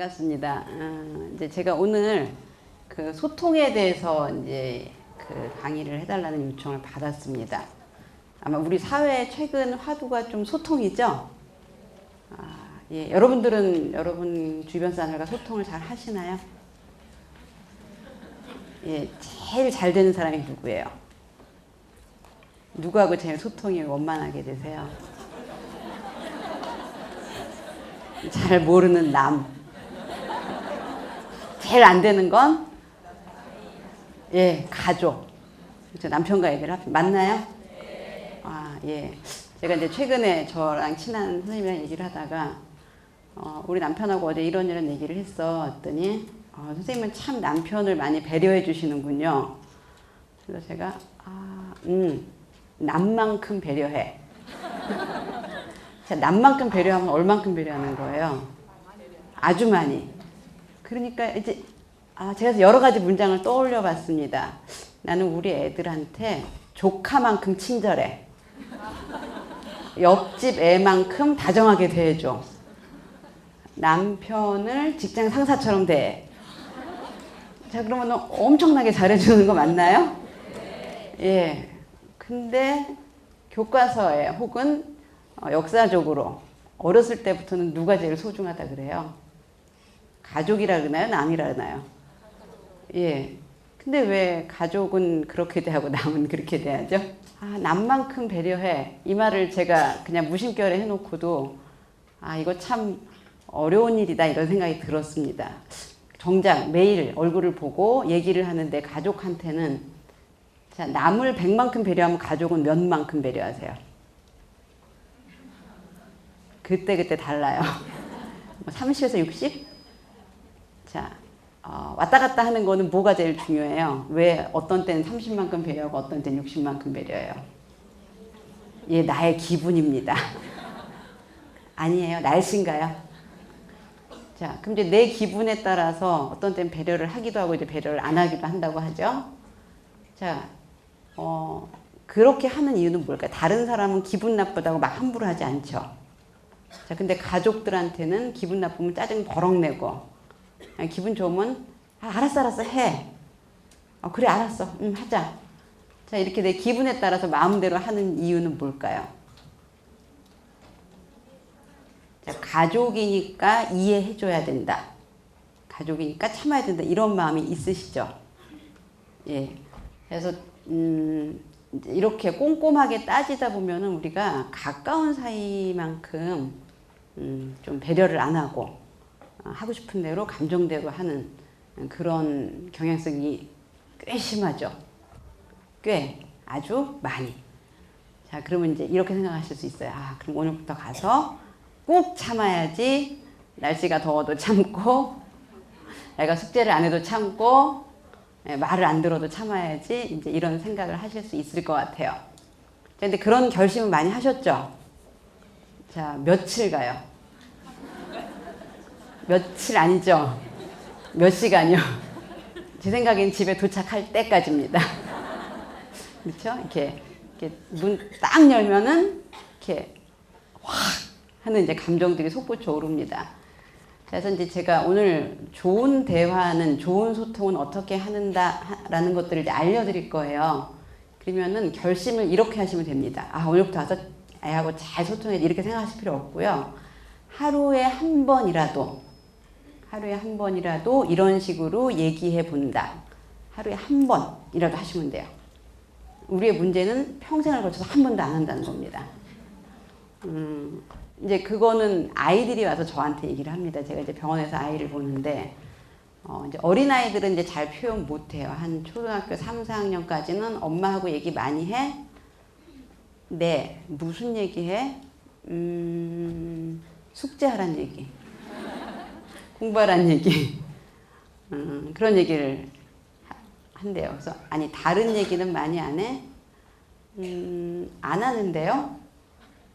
반갑습니다. 이제 제가 오늘 그 소통에 대해서 이제 그 강의를 해달라는 요청을 받았습니다. 아마 우리 사회의 최근 화두가 좀 소통이죠? 예, 여러분들은 여러분 주변 사람들과 소통을 잘 하시나요? 예, 제일 잘 되는 사람이 누구예요? 누구하고 제일 소통이 원만하게 되세요? 잘 모르는 남. 제일 안 되는 건 예, 가족. 그렇죠? 남편과 얘기를 맞나요? 예. 제가 이제 최근에 저랑 친한 선생님이랑 얘기를 하다가 우리 남편하고 어제 이런 얘기를 했더니 선생님은 참 남편을 많이 배려해 주시는군요. 그래서 제가 남만큼 배려해. 자, 남만큼 배려하면 얼만큼 배려하는 거예요? 아주 많이. 그러니까 이제 제가 여러 가지 문장을 떠올려 봤습니다. 나는 우리 애들한테 조카만큼 친절해. 옆집 애만큼 다정하게 대해줘. 남편을 직장 상사처럼 대해. 자, 그러면 엄청나게 잘해주는 거 맞나요? 예. 근데 교과서에 혹은 역사적으로 어렸을 때부터는 누가 제일 소중하다 그래요? 가족이라 그러나요? 남이라 그러나요? 예. 근데 왜 가족은 그렇게 대하고 남은 그렇게 대하죠? 남만큼 배려해. 이 말을 제가 그냥 무심결에 해놓고도 이거 참 어려운 일이다 이런 생각이 들었습니다. 정작 매일 얼굴을 보고 얘기를 하는데 가족한테는 자, 남을 100만큼 배려하면 가족은 몇만큼 배려하세요? 그때 달라요. 30에서 60? 자, 왔다 갔다 하는 거는 뭐가 제일 중요해요? 왜 어떤 때는 30만큼 배려하고 어떤 때는 60만큼 배려해요? 예, 나의 기분입니다. 아니에요? 날씨인가요? 자, 그럼 이제 내 기분에 따라서 어떤 때는 배려를 하기도 하고 이제 배려를 안 하기도 한다고 하죠. 자, 그렇게 하는 이유는 뭘까요? 다른 사람은 기분 나쁘다고 막 함부로 하지 않죠. 자, 근데 가족들한테는 기분 나쁘면 짜증 버럭 내고 기분 좋으면 알았어 해. 그래 알았어 하자. 자, 이렇게 내 기분에 따라서 마음대로 하는 이유는 뭘까요? 자, 가족이니까 이해해줘야 된다. 가족이니까 참아야 된다. 이런 마음이 있으시죠? 예. 그래서 이렇게 꼼꼼하게 따지다 보면은 우리가 가까운 사이만큼 좀 배려를 안 하고 하고 싶은 대로 감정대로 하는 그런 경향성이 꽤 심하죠. 꽤 아주 많이. 자, 그러면 이제 이렇게 생각하실 수 있어요. 그럼 오늘부터 가서 꼭 참아야지. 날씨가 더워도 참고, 애가 숙제를 안 해도 참고, 말을 안 들어도 참아야지. 이제 이런 생각을 하실 수 있을 것 같아요. 근데 그런 결심을 많이 하셨죠? 자, 며칠 가요? 며칠 아니죠? 몇 시간이요? 제 생각엔 집에 도착할 때까지입니다. 그렇죠? 이렇게 문 딱 열면은 이렇게 확 하는 이제 감정들이 솟구쳐 오릅니다. 그래서 이제 제가 오늘 좋은 대화는, 좋은 소통은 어떻게 하는다라는 것들을 이제 알려드릴 거예요. 그러면은 결심을 이렇게 하시면 됩니다. 오늘부터 와서 애하고 잘 소통해 이렇게 생각하실 필요 없고요. 하루에 한 번이라도 이런 식으로 얘기해 본다. 하루에 한 번이라도 하시면 돼요. 우리의 문제는 평생을 거쳐서 한 번도 안 한다는 겁니다. 이제 그거는 아이들이 와서 저한테 얘기를 합니다. 제가 이제 병원에서 아이를 보는데, 이제 어린아이들은 이제 잘 표현 못 해요. 한 초등학교 3, 4학년까지는 엄마하고 얘기 많이 해? 네. 무슨 얘기 해? 숙제하란 얘기. 공부하란 얘기. 그런 얘기를 한대요. 그래서 다른 얘기는 많이 안 해? 안 하는데요?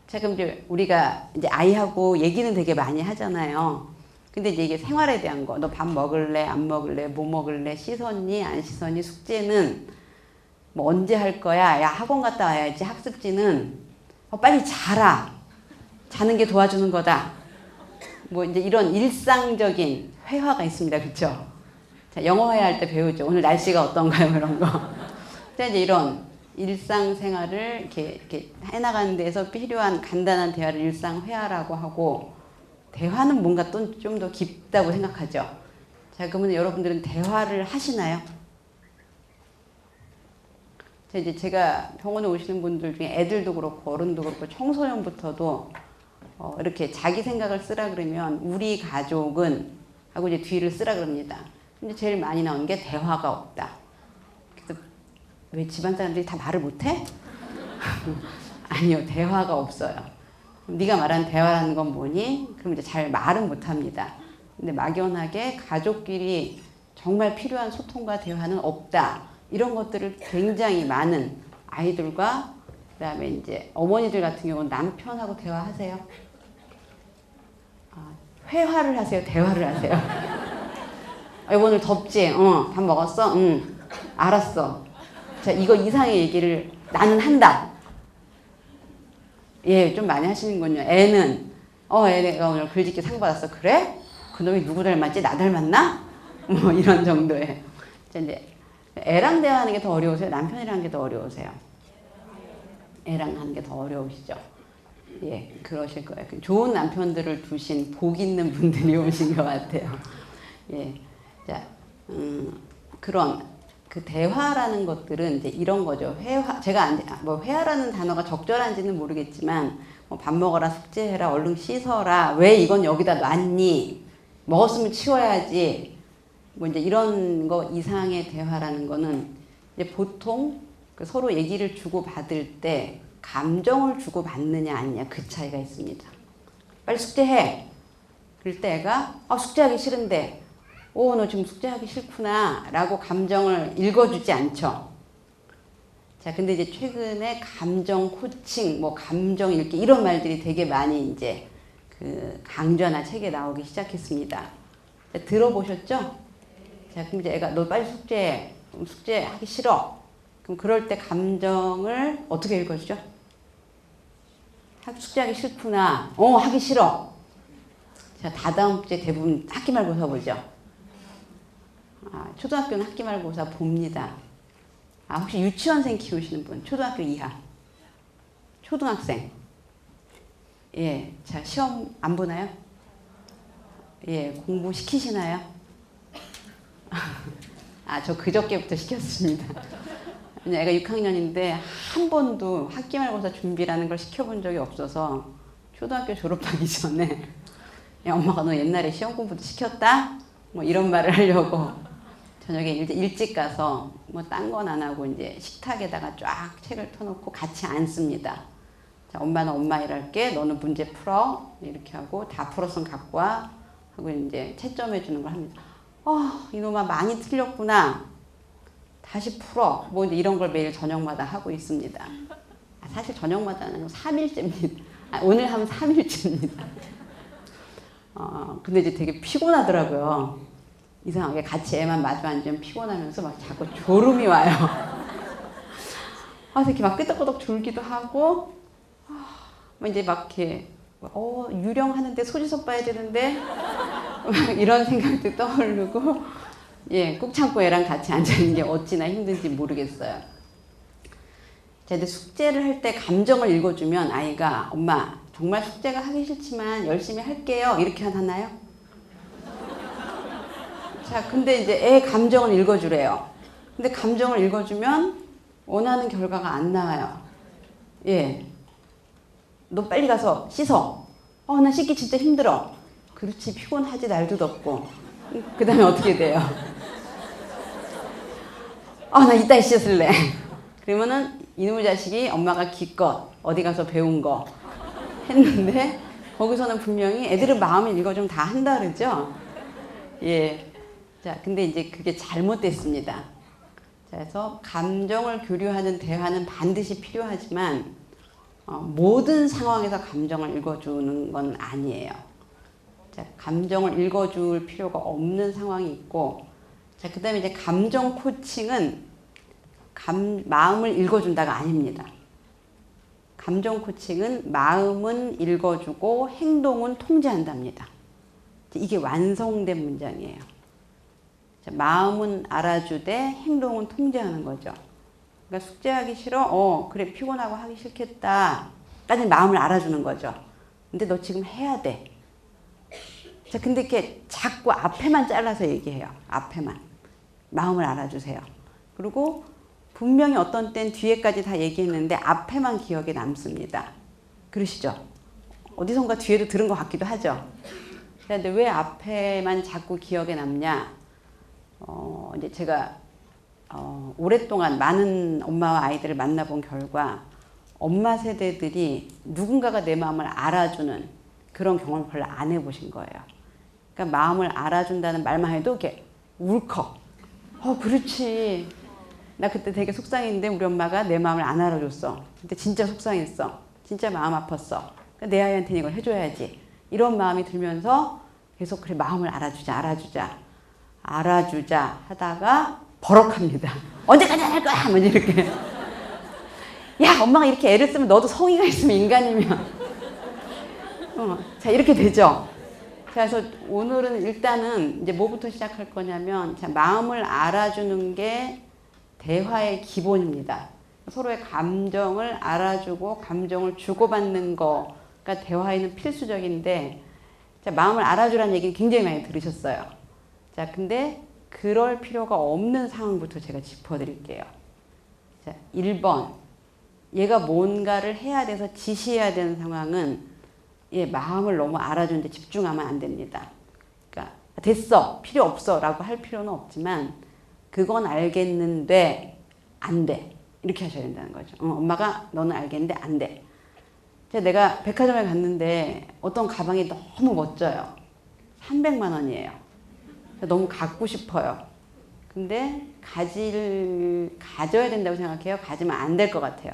자, 그럼 이제 우리가 이제 아이하고 얘기는 되게 많이 하잖아요. 근데 이제 이게 생활에 대한 거, 너 밥 먹을래? 안 먹을래? 뭐 먹을래? 씻었니? 안 씻었니? 숙제는 뭐 언제 할 거야? 야, 학원 갔다 와야지. 학습지는 빨리 자라. 자는 게 도와주는 거다. 뭐 이제 이런 일상적인 회화가 있습니다. 그렇죠? 자, 영어 회화할 때 배우죠. 오늘 날씨가 어떤가요? 이런 거. 자, 이제 이런 일상생활을 이렇게 해나가는 데서 필요한 간단한 대화를 일상회화라고 하고, 대화는 뭔가 또 좀 더 깊다고 생각하죠. 자, 그러면 여러분들은 대화를 하시나요? 자, 이제 제가 병원에 오시는 분들 중에 애들도 그렇고 어른도 그렇고 청소년부터도 이렇게 자기 생각을 쓰라 그러면 우리 가족은 하고 이제 뒤를 쓰라 그럽니다. 근데 제일 많이 나오는 게 대화가 없다. 그래서 왜 집안 사람들이 다 말을 못해? 아니요, 대화가 없어요. 네가 말한 대화라는 건 뭐니? 그럼 이제 잘 말은 못합니다. 근데 막연하게 가족끼리 정말 필요한 소통과 대화는 없다. 이런 것들을 굉장히 많은 아이들과 그다음에 이제 어머니들 같은 경우는 남편하고 대화하세요? 회화를 하세요? 대화를 하세요? 오늘 덥지? 밥 먹었어? 응. 알았어. 자, 이거 이상의 얘기를 나는 한다. 예, 좀 많이 하시는군요. 애는 애가 오늘 글짓기 상 받았어. 그래? 그놈이 누구 닮았지? 나 닮았나? 뭐 이런 정도의. 자, 이제 애랑 대화하는 게 더 어려우세요? 남편이랑 하는 게 더 어려우세요? 애랑 하는 게 더 어려우시죠? 예, 그러실 거예요. 좋은 남편들을 두신 복 있는 분들이 오신 것 같아요. 예, 자, 그런 그 대화라는 것들은 이제 이런 거죠. 회화, 제가 뭐 회화라는 단어가 적절한지는 모르겠지만 뭐 밥 먹어라, 숙제해라, 얼른 씻어라, 왜 이건 여기다 놨니? 먹었으면 치워야지. 뭐 이제 이런 거 이상의 대화라는 거는 이제 보통 그 서로 얘기를 주고 받을 때 감정을 주고 받느냐 아니냐 그 차이가 있습니다. 빨리 숙제해. 그럴 때 애가 숙제하기 싫은데 너 지금 숙제하기 싫구나 라고 감정을 읽어주지 않죠. 자, 근데 이제 최근에 감정 코칭, 뭐 감정 읽기 이런 말들이 되게 많이 이제 그 강좌나 책에 나오기 시작했습니다. 자, 들어보셨죠? 자, 그럼 이제 애가 너 빨리 숙제해. 숙제하기 싫어. 그럼 그럴 때 감정을 어떻게 읽어주죠? 숙제하기 싫구나. 하기 싫어. 자, 다다음 주에 대부분 학기말고사 보죠. 초등학교는 학기말고사 봅니다. 혹시 유치원생 키우시는 분? 초등학교 이하. 초등학생. 예, 자, 시험 안 보나요? 예, 공부 시키시나요? 저 그저께부터 시켰습니다. 애가 6학년인데 한 번도 학기말고사 준비라는 걸 시켜본 적이 없어서 초등학교 졸업하기 전에 야, 엄마가 너 옛날에 시험 공부도 시켰다? 뭐 이런 말을 하려고 저녁에 일찍 가서 뭐 딴 건 안 하고 이제 식탁에다가 쫙 책을 펴놓고 같이 앉습니다. 자, 엄마는 엄마 일할게. 너는 문제 풀어. 이렇게 하고 다 풀었으면 갖고 와. 하고 이제 채점해 주는 걸 합니다. 이놈아 많이 틀렸구나. 다시 풀어. 뭐 이제 이런 걸 매일 저녁마다 하고 있습니다. 사실 저녁마다는 3일째입니다. 오늘 하면 3일째입니다. 근데 이제 되게 피곤하더라고요. 이상하게 같이 애만 마주 앉으면 피곤하면서 막 자꾸 졸음이 와요. 이렇게 막 끄덕끄덕 졸기도 하고, 이제 막 이렇게, 유령하는데 소지섭 봐야 되는데, 이런 생각도 떠오르고, 예, 꾹 참고 애랑 같이 앉아있는 게 어찌나 힘든지 모르겠어요. 자, 근데 숙제를 할 때 감정을 읽어주면 아이가 엄마 정말 숙제가 하기 싫지만 열심히 할게요 이렇게 하나요? 자, 근데 이제 애 감정을 읽어주래요. 근데 감정을 읽어주면 원하는 결과가 안 나와요. 예, 너 빨리 가서 씻어. 나 씻기 진짜 힘들어. 그렇지, 피곤하지, 날도 덥고. 그 다음에 어떻게 돼요? 나 이따 씻을래. 그러면은 이놈의 자식이 엄마가 기껏 어디 가서 배운 거 했는데 거기서는 분명히 애들은 마음을 읽어주면 다 한다 그러죠. 예. 자, 근데 이제 그게 잘못됐습니다. 자, 그래서 감정을 교류하는 대화는 반드시 필요하지만 모든 상황에서 감정을 읽어주는 건 아니에요. 자, 감정을 읽어줄 필요가 없는 상황이 있고, 자, 그 다음에 이제 감정 코칭은 마음을 읽어준다가 아닙니다. 감정 코칭은 마음은 읽어주고 행동은 통제한답니다. 이게 완성된 문장이에요. 자, 마음은 알아주되 행동은 통제하는 거죠. 그러니까 숙제하기 싫어? 그래 피곤하고 하기 싫겠다. 까지 마음을 알아주는 거죠. 근데 너 지금 해야 돼. 자, 근데 이렇게 자꾸 앞에만 잘라서 얘기해요. 앞에만. 마음을 알아주세요. 그리고 분명히 어떤 땐 뒤에까지 다 얘기했는데 앞에만 기억에 남습니다. 그러시죠? 어디선가 뒤에도 들은 것 같기도 하죠. 근데 왜 앞에만 자꾸 기억에 남냐? 이제 제가 오랫동안 많은 엄마와 아이들을 만나본 결과 엄마 세대들이 누군가가 내 마음을 알아주는 그런 경험을 별로 안 해보신 거예요. 그러니까 마음을 알아준다는 말만 해도 이렇게 울컥. 그렇지. 나 그때 되게 속상했는데 우리 엄마가 내 마음을 안 알아줬어. 근데 진짜 속상했어. 진짜 마음 아팠어. 그러니까 내 아이한테는 이걸 해줘야지. 이런 마음이 들면서 계속 그래 마음을 알아주자 하다가 버럭합니다. 언제까지 할 거야? 뭐 이렇게. 야, 엄마가 이렇게 애를 쓰면 너도 성의가 있으면 인간이면. 자, 이렇게 되죠. 자, 그래서 오늘은 일단은 이제 뭐부터 시작할 거냐면, 자, 마음을 알아주는 게 대화의 기본입니다. 서로의 감정을 알아주고 감정을 주고받는 거가 대화에는 필수적인데, 자, 마음을 알아주라는 얘기는 굉장히 많이 들으셨어요. 자, 근데 그럴 필요가 없는 상황부터 제가 짚어드릴게요. 자, 1번. 얘가 뭔가를 해야 돼서 지시해야 되는 상황은 얘 마음을 너무 알아주는데 집중하면 안 됩니다. 그러니까 됐어, 필요 없어 라고 할 필요는 없지만 그건 알겠는데 안 돼. 이렇게 하셔야 된다는 거죠. 엄마가 너는 알겠는데 안 돼. 내가 백화점에 갔는데 어떤 가방이 너무 멋져요. 300만 원이에요. 너무 갖고 싶어요. 근데 가져야 된다고 생각해요. 가지면 안 될 것 같아요.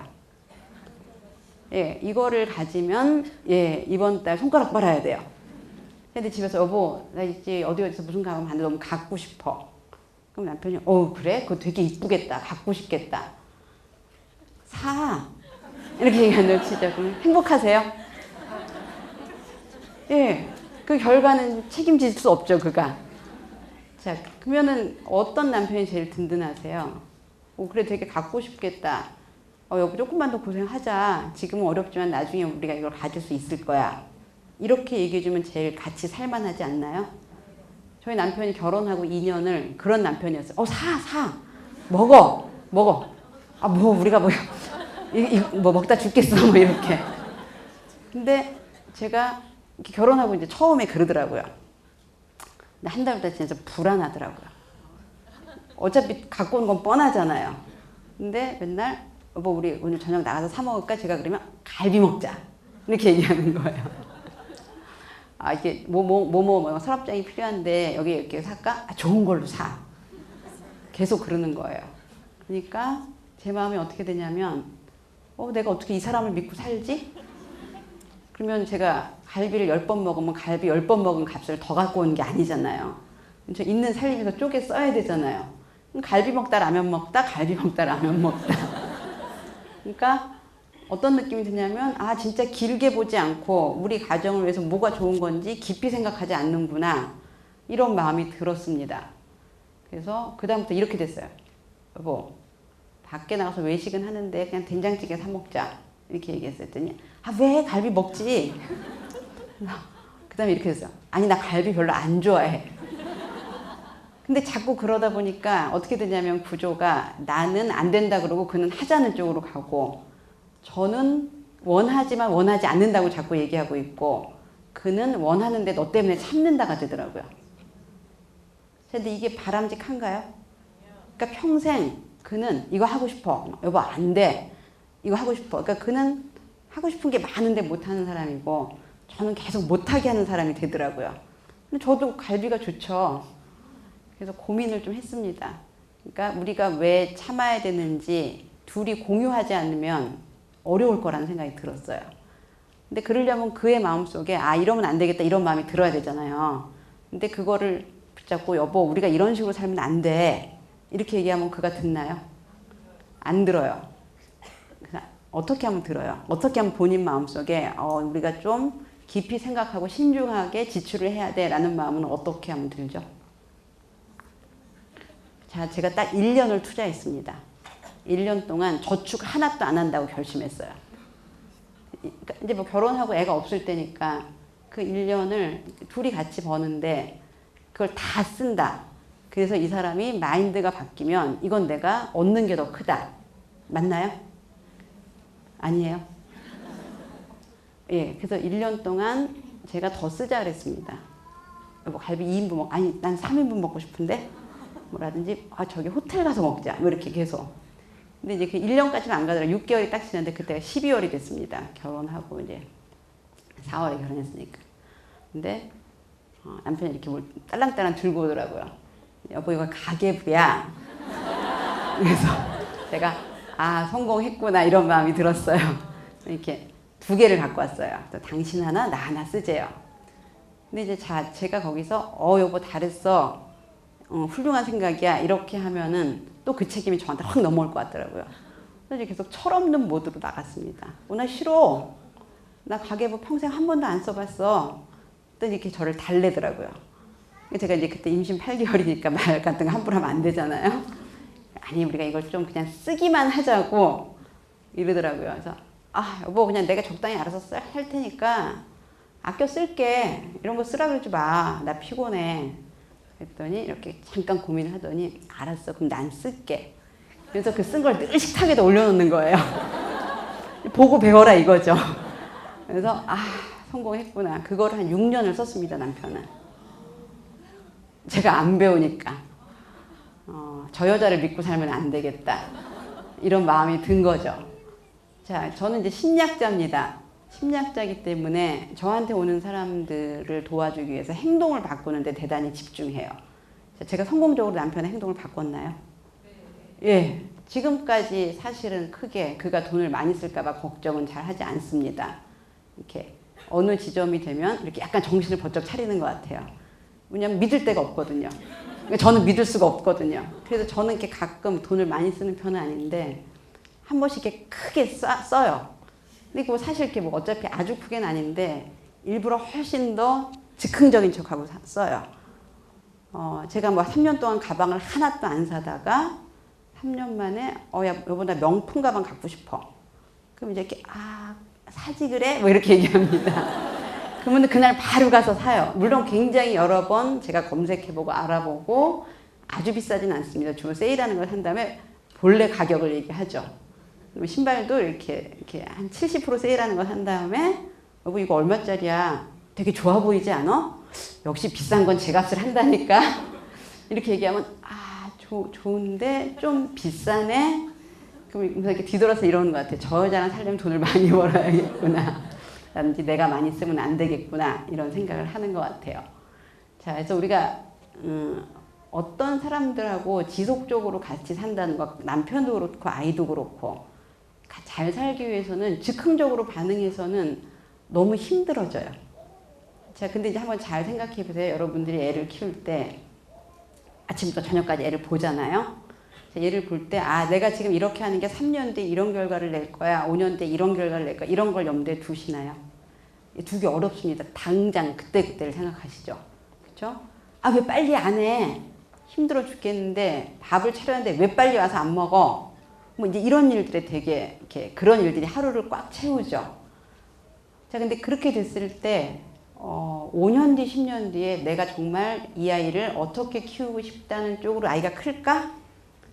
예, 이거를 가지면 이번 달 손가락 빨아야 돼요. 근데 집에서 여보, 나 이제 어디서 무슨 가방 봤는데 너무 갖고 싶어. 그럼 남편이 그래? 그거 되게 이쁘겠다. 갖고 싶겠다. 사. 이렇게 얘기하는 진짜 그럼 행복하세요? 예, 그 결과는 책임질 수 없죠, 그가. 자, 그러면은 어떤 남편이 제일 든든하세요? 그래, 되게 갖고 싶겠다. 여보, 조금만 더 고생하자. 지금은 어렵지만 나중에 우리가 이걸 가질 수 있을 거야. 이렇게 얘기해주면 제일 같이 살만하지 않나요? 저희 남편이 결혼하고 2년을 그런 남편이었어요. 사. 먹어. 우리가 뭐 먹다 죽겠어. 뭐 이렇게. 근데 제가 결혼하고 이제 처음에 그러더라고요. 근데 한 달부터 진짜 불안하더라고요. 어차피 갖고 온 건 뻔하잖아요. 근데 맨날 여보, 우리 오늘 저녁 나가서 사 먹을까? 제가 그러면 갈비 먹자. 이렇게 얘기하는 거예요. 이게 서랍장이 필요한데 여기 이렇게 살까? 좋은 걸로 사. 계속 그러는 거예요. 그러니까 제 마음이 어떻게 되냐면 내가 어떻게 이 사람을 믿고 살지? 그러면 제가 갈비를 10번 먹으면 갈비 10번 먹은 값을 더 갖고 오는 게 아니잖아요. 저 있는 살림에서 쪼개 써야 되잖아요. 갈비 먹다 라면 먹다, 갈비 먹다 라면 먹다. 그러니까 어떤 느낌이 드냐면 진짜 길게 보지 않고 우리 가정을 위해서 뭐가 좋은 건지 깊이 생각하지 않는구나. 이런 마음이 들었습니다. 그래서 그 다음부터 이렇게 됐어요. 여보, 밖에 나가서 외식은 하는데 그냥 된장찌개 사 먹자. 이렇게 얘기했더니 왜? 갈비 먹지. 그 다음에 이렇게 됐어요. 아니, 나 갈비 별로 안 좋아해. 근데 자꾸 그러다 보니까 어떻게 되냐면 구조가 나는 안 된다 그러고 그는 하자는 쪽으로 가고, 저는 원하지만 원하지 않는다고 자꾸 얘기하고 있고, 그는 원하는데 너 때문에 참는다가 되더라고요. 근데 이게 바람직한가요? 그러니까 평생 그는 이거 하고 싶어. 여보, 안 돼. 이거 하고 싶어. 그러니까 그는 하고 싶은 게 많은데 못하는 사람이고, 저는 계속 못하게 하는 사람이 되더라고요. 근데 저도 갈비가 좋죠. 그래서 고민을 좀 했습니다. 그러니까 우리가 왜 참아야 되는지 둘이 공유하지 않으면 어려울 거라는 생각이 들었어요. 근데 그러려면 그의 마음속에 이러면 안 되겠다 이런 마음이 들어야 되잖아요. 근데 그거를 붙잡고 여보, 우리가 이런 식으로 살면 안 돼. 이렇게 얘기하면 그가 듣나요? 안 들어요. 어떻게 하면 들어요? 어떻게 하면 본인 마음속에 우리가 좀 깊이 생각하고 신중하게 지출을 해야 돼라는 마음은 어떻게 하면 들죠? 자, 제가 딱 1년을 투자했습니다. 1년 동안 저축 하나도 안 한다고 결심했어요. 그러니까 이제 뭐 결혼하고 애가 없을 때니까 그 1년을 둘이 같이 버는데 그걸 다 쓴다. 그래서 이 사람이 마인드가 바뀌면 이건 내가 얻는 게 더 크다. 맞나요? 아니에요? 예, 그래서 1년 동안 제가 더 쓰자 그랬습니다. 뭐 갈비 2인분 먹, 아니 난 3인분 먹고 싶은데 뭐라든지 저기 호텔 가서 먹자. 뭐 이렇게 계속. 근데 이제 그 1년까지는 안 가더라고요. 6개월이 딱 지났는데 그때가 12월이 됐습니다. 결혼하고 이제 4월에 결혼했으니까. 근데 남편이 이렇게 뭘 딸랑딸랑 들고 오더라고요. 여보 이거 가계부야. 그래서 제가 성공했구나 이런 마음이 들었어요. 이렇게 2개를 갖고 왔어요. 당신 하나 나 하나 쓰재요. 근데 이제 제가 거기서 여보 잘했어. 훌륭한 생각이야. 이렇게 하면은 또 그 책임이 저한테 확 넘어올 것 같더라고요. 그래서 계속 철없는 모드로 나갔습니다. 나 싫어. 나 가계부 평생 한 번도 안 써봤어. 또 이렇게 저를 달래더라고요. 제가 이제 그때 임신 8개월이니까 말 같은 거 함부로 하면 안 되잖아요. 아니 우리가 이걸 좀 그냥 쓰기만 하자고 이러더라고요. 그래서 여보 그냥 내가 적당히 알아서 할 테니까 아껴 쓸게. 이런 거 쓰라 그러지 마. 나 피곤해. 그랬더니 이렇게 잠깐 고민을 하더니 알았어 그럼 난 쓸게. 그래서 그 쓴 걸 늘 식탁에다 올려놓는 거예요. 보고 배워라 이거죠. 그래서 성공했구나. 그걸 한 6년을 썼습니다. 남편은. 제가 안 배우니까 저 여자를 믿고 살면 안 되겠다. 이런 마음이 든 거죠. 자, 저는 이제 심리학자입니다. 심리학자이기 때문에 저한테 오는 사람들을 도와주기 위해서 행동을 바꾸는데 대단히 집중해요. 제가 성공적으로 남편의 행동을 바꿨나요? 예, 지금까지 사실은 크게 그가 돈을 많이 쓸까봐 걱정은 잘 하지 않습니다. 이렇게 어느 지점이 되면 이렇게 약간 정신을 번쩍 차리는 것 같아요. 왜냐면 믿을 데가 없거든요. 저는 믿을 수가 없거든요. 그래서 저는 이렇게 가끔 돈을 많이 쓰는 편은 아닌데 한 번씩 이렇게 크게 써요. 근데 그거 사실 이렇게 뭐 어차피 아주 크게는 아닌데 일부러 훨씬 더 즉흥적인 척하고 써요. 제가 뭐 3년 동안 가방을 하나도 안 사다가 3년 만에 여보 나 명품 가방 갖고 싶어. 그럼 이제 이렇게 사지 그래? 뭐 이렇게 얘기합니다. 그러면 그날 바로 가서 사요. 물론 굉장히 여러 번 제가 검색해보고 알아보고 아주 비싸진 않습니다. 주로 세일하는 걸 산 다음에 본래 가격을 얘기하죠. 신발도 이렇게 한 70% 세일하는 거 산 다음에 여보 이거 얼마짜리야? 되게 좋아 보이지 않아? 역시 비싼 건 제값을 한다니까. 이렇게 얘기하면 좋은데 좀 비싸네. 그럼 이렇게 뒤돌아서 이러는 것 같아요. 저 여자랑 살려면 돈을 많이 벌어야겠구나. 라든지 내가 많이 쓰면 안 되겠구나. 이런 생각을 하는 것 같아요. 자, 그래서 우리가 어떤 사람들하고 지속적으로 같이 산다는 것, 남편도 그렇고 아이도 그렇고 잘 살기 위해서는 즉흥적으로 반응해서는 너무 힘들어져요. 자, 근데 이제 한번 잘 생각해 보세요. 여러분들이 애를 키울 때 아침부터 저녁까지 애를 보잖아요. 자, 얘를 볼 때 내가 지금 이렇게 하는 게 3년 뒤에 이런 결과를 낼 거야. 5년 뒤에 이런 결과를 낼 거야. 이런 걸 염두에 두시나요? 두기 어렵습니다. 당장 그때그때를 생각하시죠. 그렇죠? 왜 빨리 안 해? 힘들어 죽겠는데 밥을 차렸는데 왜 빨리 와서 안 먹어? 뭐 이제 이런 일들에 되게 이렇게 그런 일들이 하루를 꽉 채우죠. 자, 근데 그렇게 됐을 때 5년 뒤, 10년 뒤에 내가 정말 이 아이를 어떻게 키우고 싶다는 쪽으로 아이가 클까?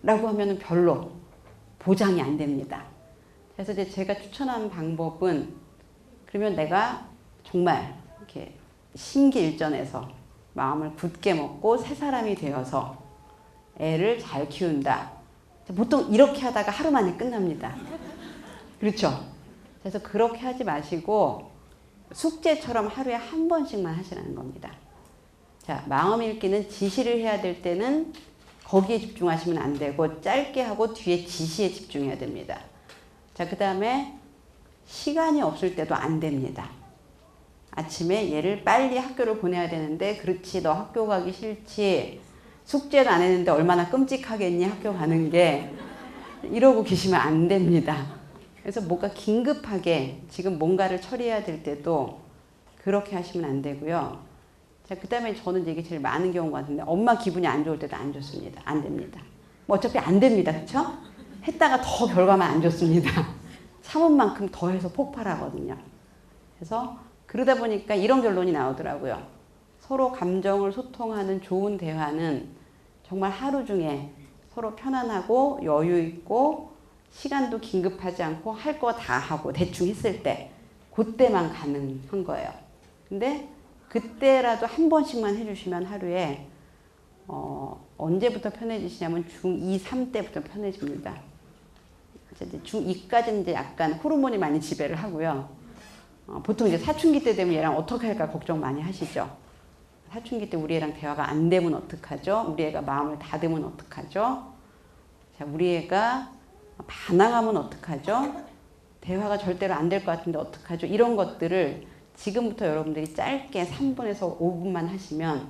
라고 하면은 별로 보장이 안 됩니다. 그래서 이제 제가 추천하는 방법은 그러면 내가 정말 이렇게 심기일전해서 마음을 굳게 먹고 새 사람이 되어서 애를 잘 키운다. 보통 이렇게 하다가 하루 만에 끝납니다. 그렇죠? 그래서 그렇게 하지 마시고 숙제처럼 하루에 한 번씩만 하시라는 겁니다. 자, 마음 읽기는 지시를 해야 될 때는 거기에 집중하시면 안 되고 짧게 하고 뒤에 지시에 집중해야 됩니다. 자, 그 다음에 시간이 없을 때도 안 됩니다. 아침에 얘를 빨리 학교를 보내야 되는데 그렇지 너 학교 가기 싫지 숙제도 안 했는데 얼마나 끔찍하겠니 학교 가는 게 이러고 계시면 안 됩니다. 그래서 뭔가 긴급하게 지금 뭔가를 처리해야 될 때도 그렇게 하시면 안 되고요. 자, 그 다음에 저는 이게 제일 많은 경우가 같은데 엄마 기분이 안 좋을 때도 안 좋습니다. 안 됩니다. 뭐 어차피 안 됩니다. 그쵸? 했다가 더 결과만 안 좋습니다. 참은 만큼 더 해서 폭발하거든요. 그래서 그러다 보니까 이런 결론이 나오더라고요. 서로 감정을 소통하는 좋은 대화는 정말 하루 중에 서로 편안하고 여유 있고 시간도 긴급하지 않고 할 거 다 하고 대충 했을 때 그때만 가능한 거예요. 근데 그때라도 한 번씩만 해주시면 하루에 언제부터 편해지시냐면 중2, 3 때부터 편해집니다. 이제 중2까지는 이제 약간 호르몬이 많이 지배를 하고요. 보통 이제 사춘기 때 되면 얘랑 어떻게 할까 걱정 많이 하시죠. 사춘기 때 우리 애랑 대화가 안 되면 어떡하죠? 우리 애가 마음을 닫으면 어떡하죠? 자, 우리 애가 반항하면 어떡하죠? 대화가 절대로 안 될 것 같은데 어떡하죠? 이런 것들을 지금부터 여러분들이 짧게 3분에서 5분만 하시면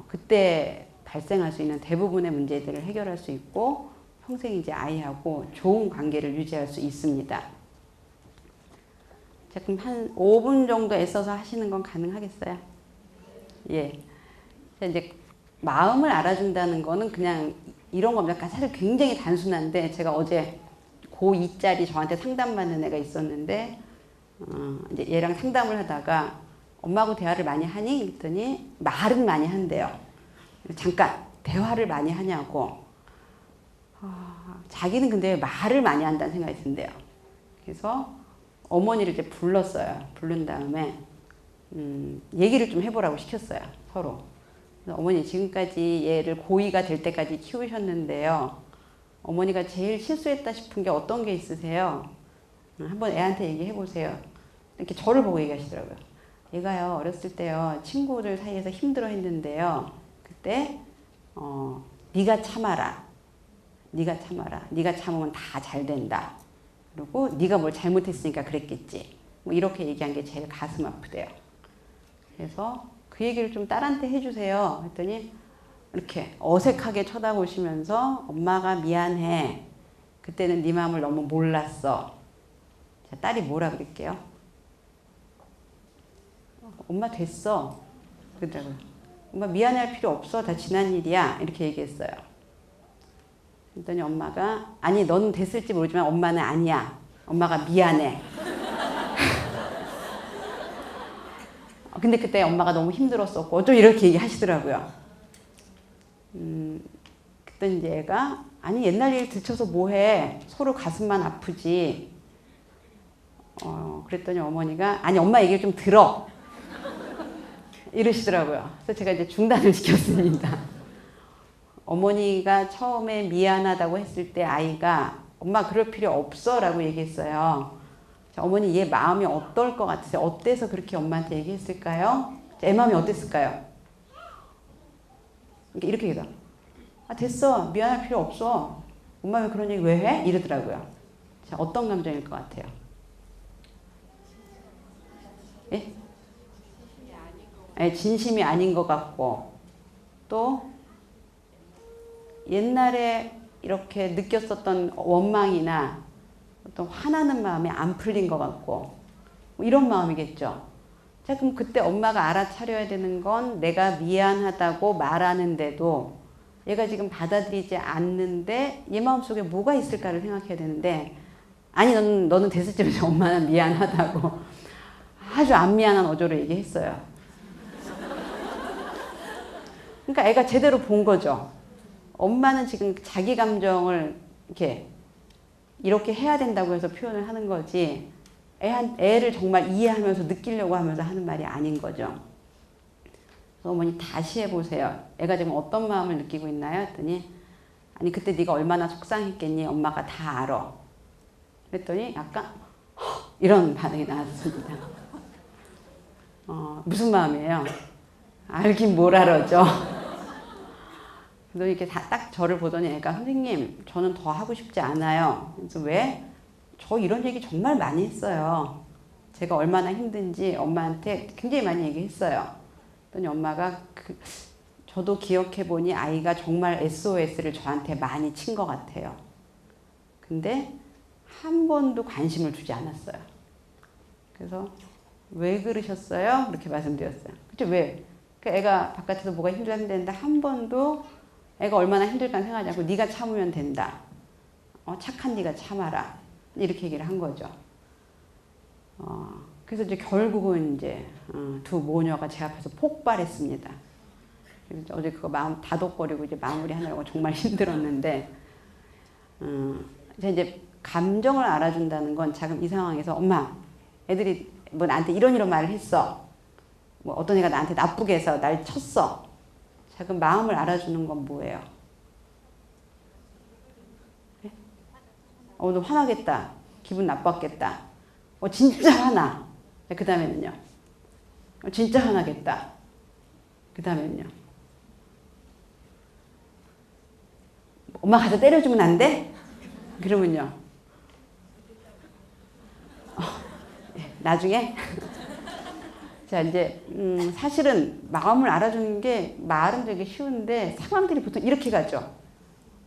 그때 발생할 수 있는 대부분의 문제들을 해결할 수 있고 평생 이제 아이하고 좋은 관계를 유지할 수 있습니다. 자, 그럼 한 5분 정도 애써서 하시는 건 가능하겠어요? 예. 자, 이제 마음을 알아준다는 거는 그냥 이런 겁니다. 사실 굉장히 단순한데 제가 어제 고2짜리 저한테 상담받는 애가 있었는데 이제 얘랑 상담을 하다가 엄마하고 대화를 많이 하니? 그랬더니 말은 많이 한대요. 잠깐 대화를 많이 하냐고. 자기는 근데 말을 많이 한다는 생각이 든대요. 그래서 어머니를 이제 불렀어요. 부른 다음에 얘기를 좀 해보라고 시켰어요. 서로. 그래서 어머니 지금까지 얘를 고2가 될 때까지 키우셨는데요. 어머니가 제일 실수했다 싶은 게 어떤 게 있으세요? 한번 애한테 얘기해 보세요. 이렇게 저를 보고 얘기하시더라고요. 얘가요 어렸을 때요 친구들 사이에서 힘들어 했는데요. 그때 네가 참아라. 네가 참아라. 네가 참으면 다 잘 된다. 그리고 네가 뭘 잘못했으니까 그랬겠지. 뭐 이렇게 얘기한 게 제일 가슴 아프대요. 그래서 그 얘기를 좀 딸한테 해주세요. 했더니 이렇게 어색하게 쳐다보시면서 엄마가 미안해. 그때는 네 마음을 너무 몰랐어. 자, 딸이 뭐라 그럴게요? 엄마 됐어. 그러더라고요. 엄마 미안해할 필요 없어. 다 지난 일이야. 이렇게 얘기했어요. 그랬더니 엄마가 아니 너는 됐을지 모르지만 엄마는 아니야. 엄마가 미안해. 근데 그때 엄마가 너무 힘들었었고 좀 이렇게 얘기하시더라고요. 그때 이제 얘가 아니 옛날 일 들춰서 뭐해. 서로 가슴만 아프지. 그랬더니 어머니가 아니 엄마 얘기를 좀 들어. 이러시더라고요. 그래서 제가 이제 중단을 시켰습니다. 어머니가 처음에 미안하다고 했을 때 아이가 엄마 그럴 필요 없어 라고 얘기했어요. 자, 어머니 얘 마음이 어떨 것 같으세요? 어때서 그렇게 엄마한테 얘기했을까요? 애 마음이 어땠을까요? 이렇게 얘기해요. 아 됐어 미안할 필요 없어. 엄마 왜 그런 얘기 왜 해? 이러더라고요. 자, 어떤 감정일 것 같아요? 예? 진심이 아닌 것 같고 또 옛날에 이렇게 느꼈었던 원망이나 어떤 화나는 마음이 안 풀린 것 같고 뭐 이런 마음이겠죠. 자, 그럼 그때 엄마가 알아차려야 되는 건 내가 미안하다고 말하는데도 얘가 지금 받아들이지 않는데 얘 마음속에 뭐가 있을까를 생각해야 되는데 아니 너는 됐을 때 엄마는 미안하다고 아주 안 미안한 어조로 얘기했어요. 그러니까 애가 제대로 본 거죠. 엄마는 지금 자기 감정을 이렇게 해야 된다고 해서 표현을 하는 거지 애를 정말 이해하면서 느끼려고 하면서 하는 말이 아닌 거죠. 그래서 어머니 다시 해보세요. 애가 지금 어떤 마음을 느끼고 있나요? 했더니 아니 그때 네가 얼마나 속상했겠니? 엄마가 다 알아. 그랬더니 약간 이런 반응이 나왔습니다. 무슨 마음이에요? 알긴 뭘 알아죠. 그래서 이렇게 딱 저를 보더니 애가 선생님 저는 더 하고 싶지 않아요. 그래서 왜? 저 이런 얘기 정말 많이 했어요. 제가 얼마나 힘든지 엄마한테 굉장히 많이 얘기했어요. 그랬더니 엄마가 저도 기억해보니 아이가 정말 SOS를 저한테 많이 친 것 같아요. 근데 한 번도 관심을 주지 않았어요. 그래서 왜 그러셨어요? 그렇게 말씀드렸어요. 그쵸? 왜? 그 애가 바깥에서 뭐가 힘들었는데 한 번도 애가 얼마나 힘들까 생각하지 않고 네가 참으면 된다. 착한 네가 참아라. 이렇게 얘기를 한 거죠. 그래서 이제 결국은 이제 두 모녀가 제 앞에서 폭발했습니다. 그래서 어제 그거 마음 다독거리고 이제 마무리하느라고 정말 힘들었는데, 이제 감정을 알아준다는 건 지금 이 상황에서 엄마, 애들이 뭐 나한테 이런 말을 했어. 뭐 어떤 애가 나한테 나쁘게 해서 날 쳤어. 자, 그럼 마음을 알아주는 건 뭐예요? 네? 너 화나겠다. 기분 나빴겠다. 진짜 화나. 그 다음에는요? 진짜 화나겠다. 그 다음에는요? 엄마 가서 때려주면 안 돼? 그러면요? 나중에? 자, 이제, 사실은 마음을 알아주는 게 말은 되게 쉬운데 상황들이 보통 이렇게 가죠.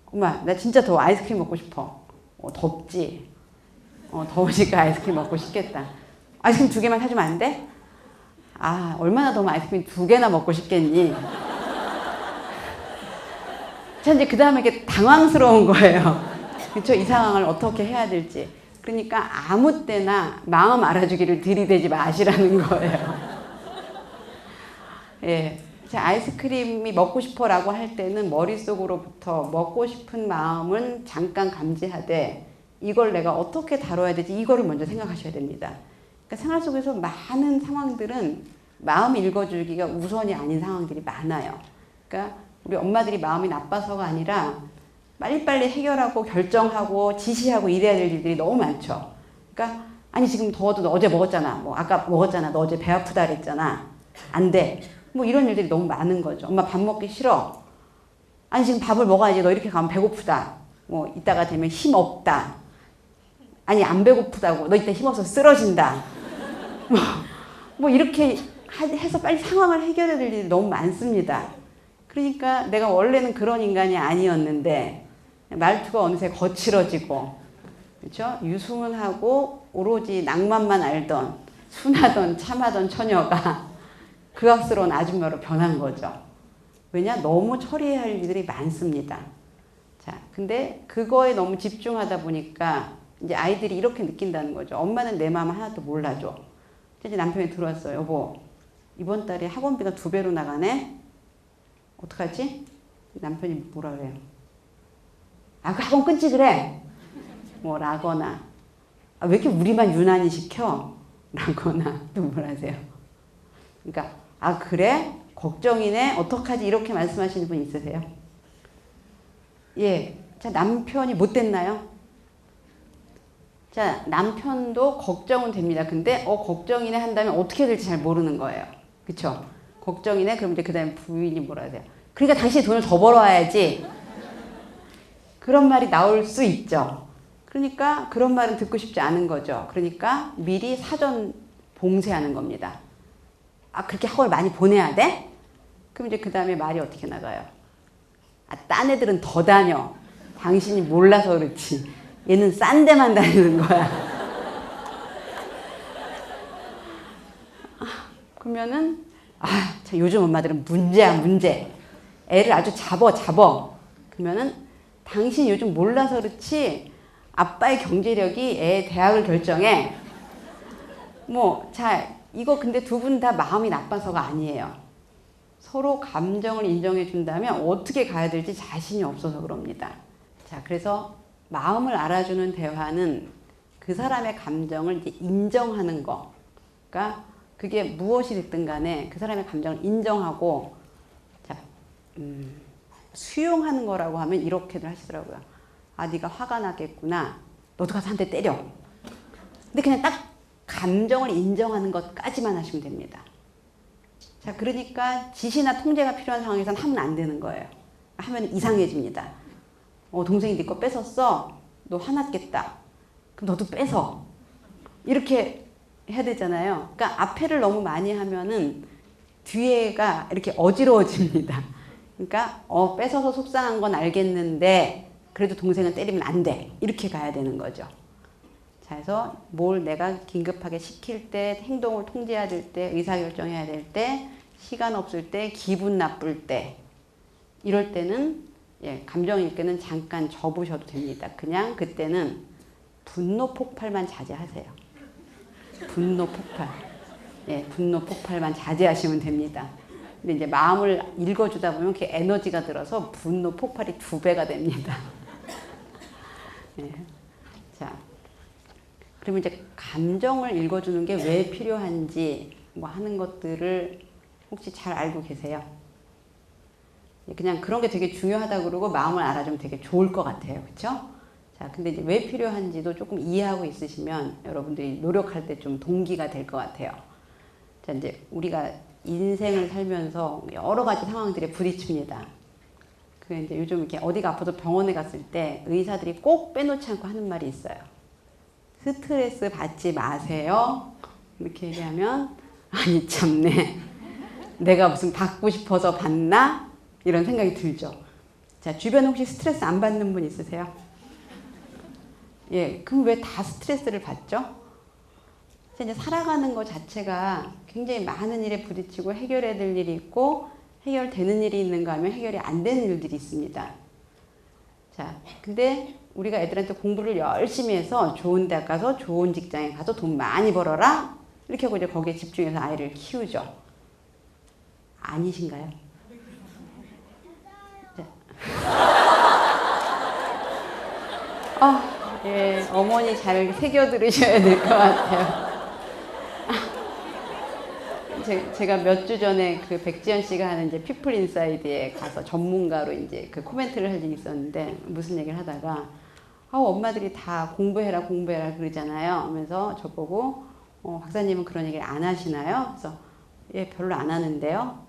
엄마, 나 진짜 더워. 아이스크림 먹고 싶어. 덥지? 더우니까 아이스크림 먹고 싶겠다. 아이스크림 2개만 사주면 안 돼? 얼마나 더우면 아이스크림 2개나 먹고 싶겠니? 자, 이제 그 다음에 이게 당황스러운 거예요. 그쵸? 이 상황을 어떻게 해야 될지. 그러니까 아무 때나 마음 알아주기를 들이대지 마시라는 거예요. 예. 아이스크림이 먹고 싶어라고 할 때는 머릿속으로부터 먹고 싶은 마음은 잠깐 감지하되 이걸 내가 어떻게 다뤄야 되지? 이거를 먼저 생각하셔야 됩니다. 그러니까 생활 속에서 많은 상황들은 마음 읽어주기가 우선이 아닌 상황들이 많아요. 그러니까 우리 엄마들이 마음이 나빠서가 아니라 빨리빨리 해결하고 결정하고 지시하고 이래야 될 일들이 너무 많죠. 그러니까 아니 지금 더워도 너 어제 먹었잖아. 뭐 아까 먹었잖아. 너 어제 배 아프다 그랬잖아. 안 돼. 뭐 이런 일들이 너무 많은 거죠. 엄마 밥 먹기 싫어. 아니 지금 밥을 먹어야지. 너 이렇게 가면 배고프다. 뭐 이따가 되면 힘 없다. 아니 안 배고프다고. 너 이따 힘 없어서 쓰러진다. 뭐 이렇게 해서 빨리 상황을 해결해야 될 일이 너무 많습니다. 그러니까 내가 원래는 그런 인간이 아니었는데 말투가 어느새 거칠어지고, 그렇죠? 유순하고 오로지 낭만만 알던 순하던 참하던 처녀가 극악스러운 아줌마로 변한 거죠. 왜냐? 너무 처리해야 할 일들이 많습니다. 자, 근데 그거에 너무 집중하다 보니까 이제 아이들이 이렇게 느낀다는 거죠. 엄마는 내 마음 하나도 몰라줘. 이제 남편이 들어왔어요. 여보, 이번 달에 학원비가 2배로 나가네? 어떡하지? 남편이 뭐라 그래요? 그 학원 끊지 그래. 뭐 라거나 왜 이렇게 우리만 유난히 시켜? 라거나 또 뭐라 하세요? 그러니까 그래? 걱정이네? 어떡하지? 이렇게 말씀하시는 분 있으세요? 예. 자, 남편이 못됐나요? 자, 남편도 걱정은 됩니다. 근데 걱정이네 한다면 어떻게 될지 잘 모르는 거예요. 그쵸? 걱정이네? 그럼 이제 그 다음에 부인이 뭐라 하세요? 그러니까 당신이 돈을 더 벌어와야지. 그런 말이 나올 수 있죠. 그러니까 그런 말은 듣고 싶지 않은 거죠. 그러니까 미리 사전 봉쇄하는 겁니다. 그렇게 학원을 많이 보내야 돼? 그럼 이제 그 다음에 말이 어떻게 나가요? 딴 애들은 더 다녀. 당신이 몰라서 그렇지. 얘는 싼 데만 다니는 거야. 그러면은 참 요즘 엄마들은 문제야 문제. 애를 아주 잡어. 그러면은 당신 요즘 몰라서 그렇지 아빠의 경제력이 애 대학을 결정해. 이거 근데 두 분 다 마음이 나빠서가 아니에요. 서로 감정을 인정해 준다면 어떻게 가야 될지 자신이 없어서 그럽니다. 자, 그래서 마음을 알아주는 대화는 그 사람의 감정을 이제 인정하는 거. 그러니까 그게 무엇이 됐든 간에 그 사람의 감정을 인정하고, 자, 수용하는 거라고 하면 이렇게들 하시더라고요. 네가 화가 나겠구나. 너도 가서 한 대 때려. 근데 그냥 딱 감정을 인정하는 것까지만 하시면 됩니다. 자, 그러니까 지시나 통제가 필요한 상황에서는 하면 안 되는 거예요. 하면 이상해집니다. 동생이 네 거 뺏었어. 너 화났겠다. 그럼 너도 뺏어. 이렇게 해야 되잖아요. 그러니까 앞에를 너무 많이 하면은 뒤에가 이렇게 어지러워집니다. 그러니까 뺏어서 속상한 건 알겠는데 그래도 동생은 때리면 안 돼. 이렇게 가야 되는 거죠. 자, 그래서 뭘 내가 긴급하게 시킬 때, 행동을 통제해야 될 때, 의사결정해야 될 때, 시간 없을 때, 기분 나쁠 때, 이럴 때는 감정일기는 잠깐 접으셔도 됩니다. 그냥 그때는 분노 폭발만 자제하세요. 분노 폭발. 분노 폭발만 자제하시면 됩니다. 근데 이제 마음을 읽어주다 보면 그 에너지가 들어서 분노 폭발이 2배가 됩니다. 자, 그러면 이제 감정을 읽어주는 게 왜 필요한지 뭐 하는 것들을 혹시 잘 알고 계세요? 그냥 그런 게 되게 중요하다 그러고 마음을 알아주면 되게 좋을 것 같아요. 그렇죠? 자, 근데 이제 왜 필요한지도 조금 이해하고 있으시면 여러분들이 노력할 때 좀 동기가 될 것 같아요. 자, 이제 우리가 인생을 살면서 여러 가지 상황들에 부딪힙니다. 그 이제 요즘 이렇게 어디가 아파도 병원에 갔을 때 의사들이 꼭 빼놓지 않고 하는 말이 있어요. 스트레스 받지 마세요. 이렇게 얘기하면 아니 참네. 내가 무슨 받고 싶어서 받나? 이런 생각이 들죠. 자, 주변에 혹시 스트레스 안 받는 분 있으세요? 그럼 왜 다 스트레스를 받죠? 이제 살아가는 것 자체가 굉장히 많은 일에 부딪히고 해결해야 될 일이 있고 해결되는 일이 있는가 하면 해결이 안 되는 일들이 있습니다. 자, 근데 우리가 애들한테 공부를 열심히 해서 좋은 대학 가서 좋은 직장에 가서 돈 많이 벌어라 이렇게 하고 이제 거기에 집중해서 아이를 키우죠. 아니신가요? 어머니 잘 새겨 들으셔야 될 것 같아요. 제가 몇 주 전에 그 백지연 씨가 하는 이제 피플 인사이드에 가서 전문가로 이제 그 코멘트를 할 일이 있었는데 무슨 얘기를 하다가 엄마들이 다 공부해라 그러잖아요. 하면서 저보고 박사님은 그런 얘기를 안 하시나요? 그래서 별로 안 하는데요.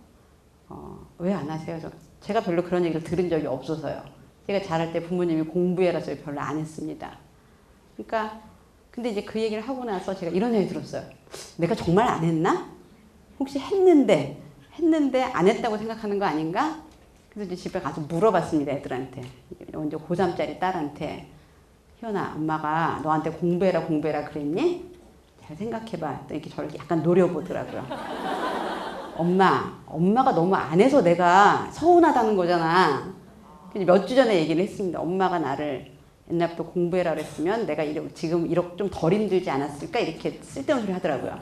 왜 안 하세요? 제가 별로 그런 얘기를 들은 적이 없어서요. 제가 자랄 때 부모님이 공부해라 소리 별로 안 했습니다. 그러니까 근데 이제 그 얘기를 하고 나서 제가 이런 생각이 들었어요. 내가 정말 안 했나? 혹시 했는데 안 했다고 생각하는 거 아닌가? 그래서 이제 집에 가서 물어봤습니다. 애들한테. 먼저 고3짜리 딸한테. 희연아, 엄마가 너한테 공부해라 그랬니? 잘 생각해봐. 또 이렇게 저를 약간 노려보더라고요. 엄마가 너무 안 해서 내가 서운하다는 거잖아. 몇 주 전에 얘기를 했습니다. 엄마가 나를 옛날부터 공부해라 그랬으면 내가 지금 이렇게 좀 덜 힘들지 않았을까? 이렇게 쓸데없는 소리 하더라고요.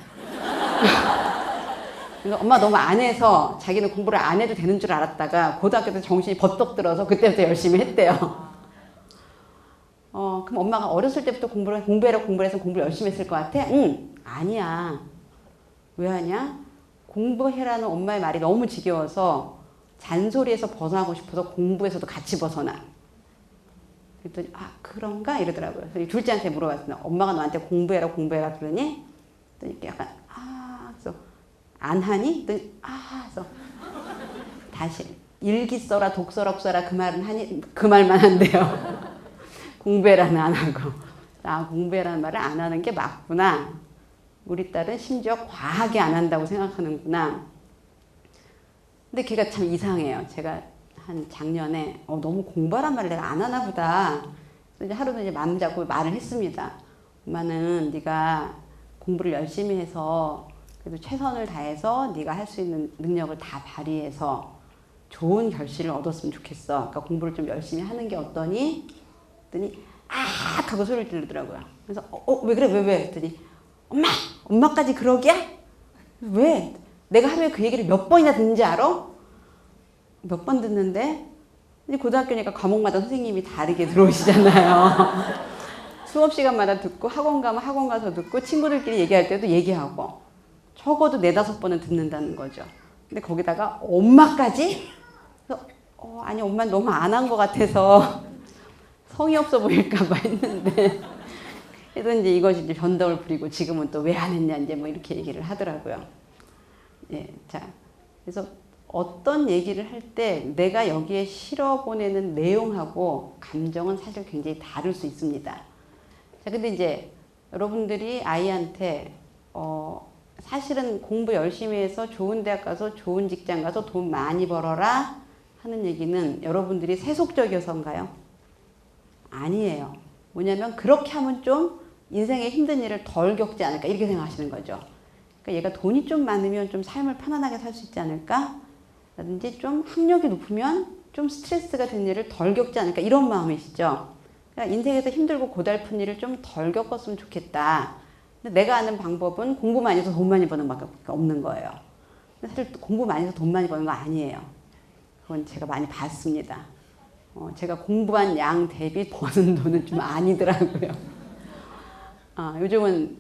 그래서 엄마 너무 안 해서 자기는 공부를 안 해도 되는 줄 알았다가 고등학교 때 정신이 버떡 들어서 그때부터 열심히 했대요. 그럼 엄마가 어렸을 때부터 공부해라 해서 공부를 열심히 했을 것 같아? 응, 아니야. 왜 하냐? 공부해라는 엄마의 말이 너무 지겨워서 잔소리에서 벗어나고 싶어서 공부에서도 같이 벗어나. 그랬더니 그런가? 이러더라고요. 그래서 둘째한테 물어봤습니다. 엄마가 너한테 공부해라 그러니? 그랬더니 약간 그래서 안 하니? 그랬더니 그래서 다시 일기 써라 독서록 써라 그 말은 하니? 그 말만 한대요. 공부해라는 안 하고. 공부해라는 말을 안 하는 게 맞구나. 우리 딸은 심지어 과하게 안 한다고 생각하는구나. 근데 걔가 참 이상해요. 제가 한 작년에 너무 공부하란 말을 내가 안 하나 보다. 그래서 이제 하루는 이제 마음 잡고 말을 했습니다. 엄마는 네가 공부를 열심히 해서 그래도 최선을 다해서 네가 할 수 있는 능력을 다 발휘해서 좋은 결실을 얻었으면 좋겠어. 그러니까 공부를 좀 열심히 하는 게 어떠니? 그랬더니 하고 소리를 지르더라고요. 그래서 왜 그래? 왜? 그랬더니 엄마까지 그러기야? 왜? 내가 하루에 그 얘기를 몇 번이나 듣는지 알아? 몇 번 듣는데? 이제 고등학교니까 과목마다 선생님이 다르게 들어오시잖아요. 수업 시간마다 듣고 학원 가면 학원 가서 듣고 친구들끼리 얘기할 때도 얘기하고 적어도 4-5번은 듣는다는 거죠. 근데 거기다가 엄마까지? 그래서 아니 엄마는 너무 안 한 것 같아서 성의 없어 보일까 봐 했는데 그래서 이제 이것이 이제 변덕을 부리고 지금은 또 왜 안 했냐 이제 뭐 이렇게 얘기를 하더라고요. 자, 그래서 어떤 얘기를 할 때 내가 여기에 실어보내는 내용하고 감정은 사실 굉장히 다를 수 있습니다. 자, 근데 이제 여러분들이 아이한테 사실은 공부 열심히 해서 좋은 대학 가서 좋은 직장 가서 돈 많이 벌어라 하는 얘기는 여러분들이 세속적이어서인가요? 아니에요. 뭐냐면 그렇게 하면 좀 인생의 힘든 일을 덜 겪지 않을까 이렇게 생각하시는 거죠. 그러니까 얘가 돈이 좀 많으면 좀 삶을 편안하게 살 수 있지 않을까? 라든지 좀 학력이 높으면 좀 스트레스가 된 일을 덜 겪지 않을까 이런 마음이시죠. 그러니까 인생에서 힘들고 고달픈 일을 좀 덜 겪었으면 좋겠다. 근데 내가 아는 방법은 공부 많이 해서 돈 많이 버는 밖에 없는 거예요. 근데 사실 공부 많이 해서 돈 많이 버는 거 아니에요. 그건 제가 많이 봤습니다. 제가 공부한 양 대비 버는 돈은 좀 아니더라고요. 요즘은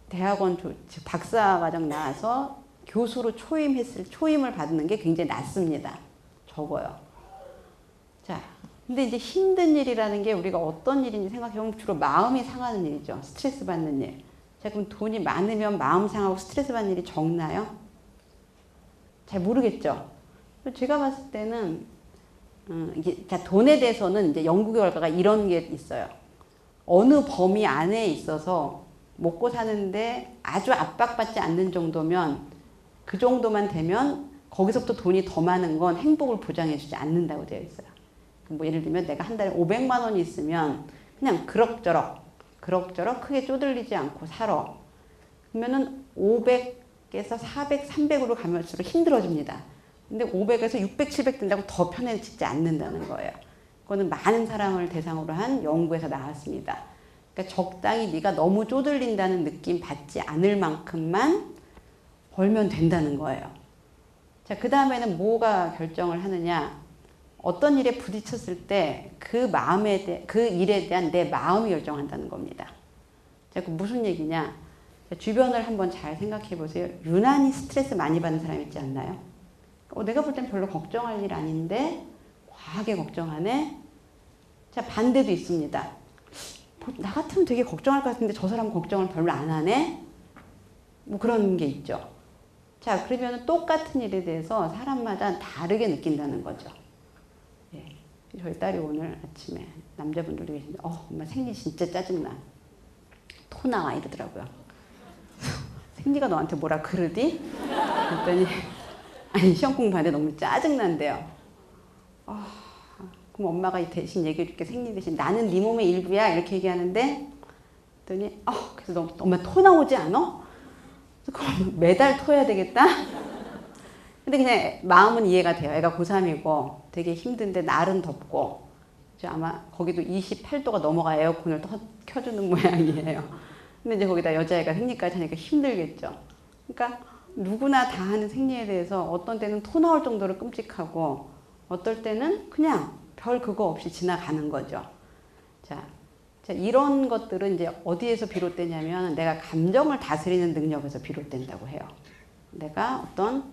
대학원 박사과정 나와서 교수로 초임을 받는 게 굉장히 낮습니다. 적어요. 자, 근데 이제 힘든 일이라는 게 우리가 어떤 일인지 생각해보면 주로 마음이 상하는 일이죠. 스트레스 받는 일. 자, 그럼 돈이 많으면 마음 상하고 스트레스 받는 일이 적나요? 잘 모르겠죠. 제가 봤을 때는 이게 자, 돈에 대해서는 이제 연구 결과가 이런 게 있어요. 어느 범위 안에 있어서 먹고 사는데 아주 압박받지 않는 정도면 그 정도만 되면 거기서부터 돈이 더 많은 건 행복을 보장해주지 않는다고 되어 있어요. 뭐 예를 들면 내가 한 달에 500만 원이 있으면 그냥 그럭저럭 크게 쪼들리지 않고 살아. 그러면은 500에서 400, 300으로 가면서록 힘들어집니다. 근데 500에서 600, 700 된다고 더 편해지지 않는다는 거예요. 그거는 많은 사람을 대상으로 한 연구에서 나왔습니다. 그러니까 적당히 네가 너무 쪼들린다는 느낌 받지 않을 만큼만 벌면 된다는 거예요. 자, 그 다음에는 뭐가 결정을 하느냐? 어떤 일에 부딪혔을 때 그 일에 대한 내 마음이 결정한다는 겁니다. 자, 그 무슨 얘기냐? 자, 주변을 한번 잘 생각해 보세요. 유난히 스트레스 많이 받는 사람 있지 않나요? 내가 볼 땐 별로 걱정할 일 아닌데 과하게 걱정하네. 자, 반대도 있습니다. 나 같으면 되게 걱정할 것 같은데 저 사람은 걱정을 별로 안 하네. 뭐 그런 게 있죠. 자, 그러면 똑같은 일에 대해서 사람마다 다르게 느낀다는 거죠. 예. 저희 딸이 오늘 아침에 남자분들이 계신데, 엄마 생리 진짜 짜증나. 토 나와 이러더라고요. 생리가 너한테 뭐라 그러디? 그랬더니 아니 시험 공부하는데 너무 짜증난대요. 그럼 엄마가 대신 얘기해줄게. 생리 대신 나는 네 몸의 일부야 이렇게 얘기하는데 그랬더니 그래서 너 엄마 토 나오지 않아? 그럼 매달 토해야 되겠다? 근데 그냥 마음은 이해가 돼요. 애가 고3이고 되게 힘든데 날은 덥고 아마 거기도 28도가 넘어가 에어컨을 켜주는 모양이에요. 근데 이제 거기다 여자애가 생리까지 하니까 힘들겠죠. 그러니까 누구나 다 하는 생리에 대해서 어떤 때는 토 나올 정도로 끔찍하고 어떨 때는 그냥 별 그거 없이 지나가는 거죠. 자, 이런 것들은 이제 어디에서 비롯되냐면 내가 감정을 다스리는 능력에서 비롯된다고 해요. 내가 어떤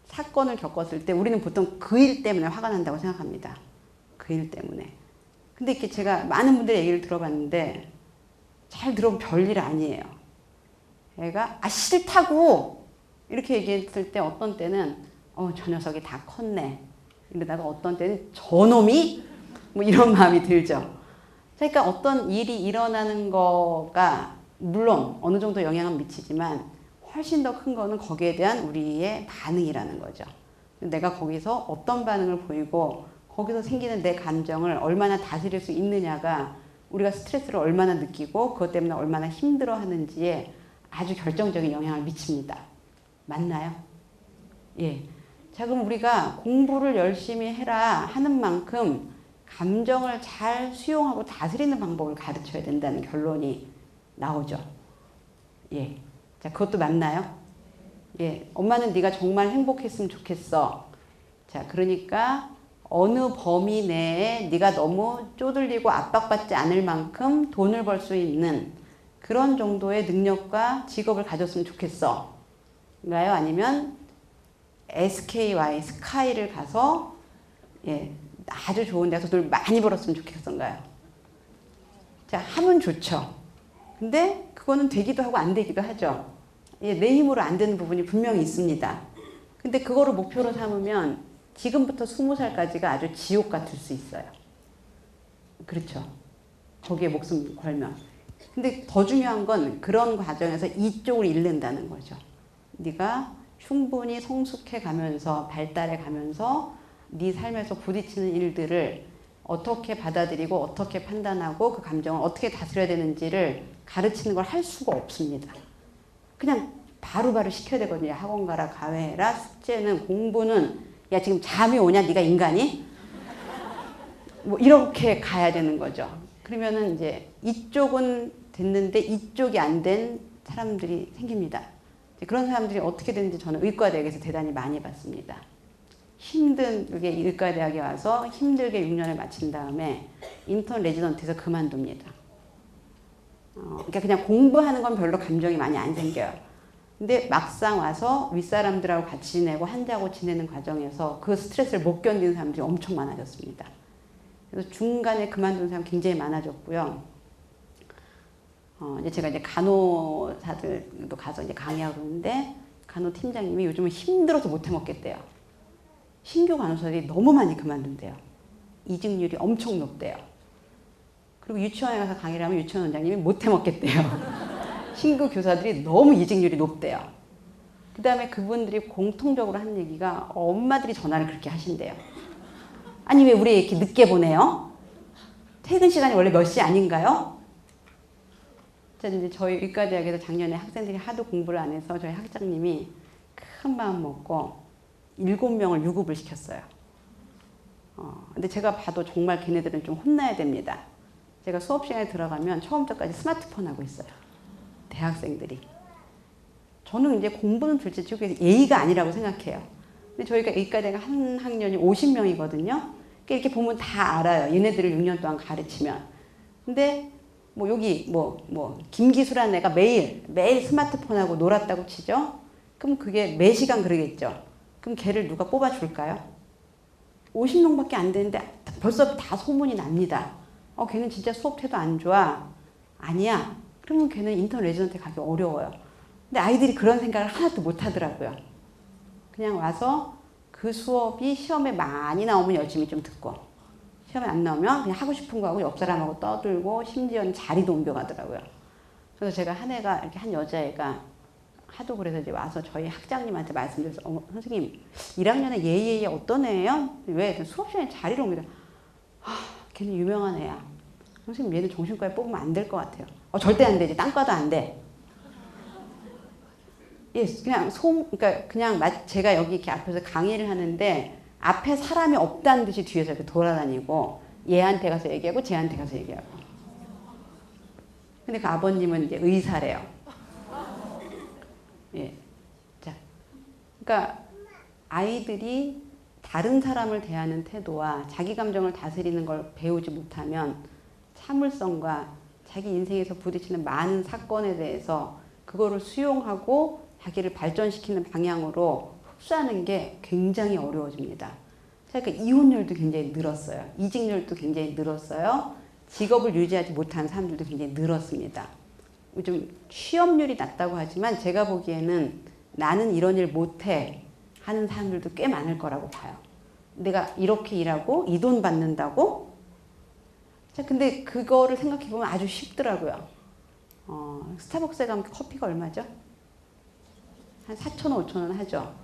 사건을 겪었을 때 우리는 보통 그 일 때문에 화가 난다고 생각합니다. 그 일 때문에. 근데 이렇게 제가 많은 분들의 얘기를 들어봤는데 잘 들어보면 별일 아니에요. 애가 싫다고 이렇게 얘기했을 때 어떤 때는 저 녀석이 다 컸네. 이러다가 어떤 때는 저놈이 뭐 이런 마음이 들죠. 그러니까 어떤 일이 일어나는 거가 물론 어느 정도 영향은 미치지만 훨씬 더 큰 거는 거기에 대한 우리의 반응이라는 거죠. 내가 거기서 어떤 반응을 보이고 거기서 생기는 내 감정을 얼마나 다스릴 수 있느냐가 우리가 스트레스를 얼마나 느끼고 그것 때문에 얼마나 힘들어 하는지에 아주 결정적인 영향을 미칩니다. 맞나요? 예. 자, 그럼 우리가 공부를 열심히 해라 하는 만큼 감정을 잘 수용하고 다스리는 방법을 가르쳐야 된다는 결론이 나오죠. 예. 자, 그것도 맞나요? 예. 엄마는 네가 정말 행복했으면 좋겠어. 자, 그러니까 어느 범위 내에 네가 너무 쪼들리고 압박받지 않을 만큼 돈을 벌 수 있는 그런 정도의 능력과 직업을 가졌으면 좋겠어. 인가요? 아니면 SKY, 스카이를 가서 아주 좋은 데서 돈을 많이 벌었으면 좋겠던가요? 자, 하면 좋죠. 근데 그거는 되기도 하고 안 되기도 하죠. 내 힘으로 안 되는 부분이 분명히 있습니다. 근데 그거를 목표로 삼으면 지금부터 20살까지가 아주 지옥 같을 수 있어요. 그렇죠. 거기에 목숨 걸면. 근데 더 중요한 건 그런 과정에서 이쪽을 잃는다는 거죠. 네가 충분히 성숙해 가면서 발달해 가면서 네 삶에서 부딪히는 일들을 어떻게 받아들이고 어떻게 판단하고 그 감정을 어떻게 다스려야 되는지를 가르치는 걸 할 수가 없습니다. 그냥 바로바로 시켜야 되거든요. 학원 가라, 과외해라, 숙제는, 공부는 야 지금 잠이 오냐 네가 인간이? 뭐 이렇게 가야 되는 거죠. 그러면은 이제 이쪽은 됐는데 이쪽이 안 된 사람들이 생깁니다. 그런 사람들이 어떻게 되는지 저는 의과대학에서 대단히 많이 봤습니다. 힘들게 의과대학에 와서 힘들게 6년을 마친 다음에 인턴 레지던트에서 그만둡니다. 그러니까 그냥 공부하는 건 별로 감정이 많이 안 생겨요. 근데 막상 와서 윗사람들하고 같이 지내고 한자고 지내는 과정에서 그 스트레스를 못 견디는 사람들이 엄청 많아졌습니다. 그래서 중간에 그만둔 사람 굉장히 많아졌고요. 이제 제가 이제 간호사들도 가서 이제 강의하고 그러는데 간호 팀장님이 요즘은 힘들어서 못 해먹겠대요. 신규 간호사들이 너무 많이 그만둔대요. 이직률이 엄청 높대요. 그리고 유치원에 가서 강의를 하면 유치원 원장님이 못 해먹겠대요. 신규 교사들이 너무 이직률이 높대요. 그 다음에 그분들이 공통적으로 하는 얘기가 엄마들이 전화를 그렇게 하신대요. 아니 왜 우리 이렇게 늦게 보내요? 퇴근 시간이 원래 몇 시 아닌가요? 이제 저희 의과대학에서 작년에 학생들이 하도 공부를 안 해서 저희 학장님이 큰 마음 먹고 7명을 유급을 시켰어요. 근데 제가 봐도 정말 걔네들은 좀 혼나야 됩니다. 제가 수업 시간에 들어가면 처음부터까지 스마트폰 하고 있어요. 대학생들이. 저는 이제 공부는 둘째치고 예의가 아니라고 생각해요. 근데 저희가 의과대가 한 학년이 50명이거든요. 이렇게 보면 다 알아요. 얘네들을 6년 동안 가르치면. 근데 뭐 여기 김기수라는 애가 매일 스마트폰하고 놀았다고 치죠. 그럼 그게 매 시간 그러겠죠. 그럼 걔를 누가 뽑아줄까요? 50명밖에 안 되는데 벌써 다 소문이 납니다. 걔는 진짜 수업 태도 안 좋아. 아니야. 그러면 걔는 인턴 레지던트 가기 어려워요. 근데 아이들이 그런 생각을 하나도 못 하더라고요. 그냥 와서 그 수업이 시험에 많이 나오면 열심히 좀 듣고, 시험에 안 나오면 그냥 하고 싶은 거 하고 옆 사람하고 떠들고, 심지어는 자리도 옮겨가더라고요. 그래서 제가 한 애가, 이렇게 한 여자애가 하도 그래서 이제 와서 저희 학장님한테 말씀드려서, 선생님, 1학년에 얘 어떤 애예요? 왜? 수업 시간에 자리를 옮기다. 걔는 유명한 애야. 선생님, 얘는 정신과에 뽑으면 안 될 것 같아요. 절대 안 되지. 땅과도 안 돼. 예, 그러니까 그냥 제가 여기 이렇게 앞에서 강의를 하는데 앞에 사람이 없다는 듯이 뒤에서 이렇게 돌아다니고 얘한테 가서 얘기하고 쟤한테 가서 얘기하고. 근데 그 아버님은 이제 의사래요. 예. 자, 그러니까 아이들이 다른 사람을 대하는 태도와 자기 감정을 다스리는 걸 배우지 못하면 참을성과 자기 인생에서 부딪히는 많은 사건에 대해서 그거를 수용하고 자기를 발전시키는 방향으로 흡수하는 게 굉장히 어려워집니다. 그러니까 이혼율도 굉장히 늘었어요. 이직률도 굉장히 늘었어요. 직업을 유지하지 못하는 사람들도 굉장히 늘었습니다. 요즘 취업률이 낮다고 하지만 제가 보기에는 나는 이런 일 못해 하는 사람들도 꽤 많을 거라고 봐요. 내가 이렇게 일하고 이 돈 받는다고? 자, 근데 그거를 생각해보면 아주 쉽더라고요. 스타벅스에 가면 커피가 얼마죠? 한 4,000원, 5,000원 하죠.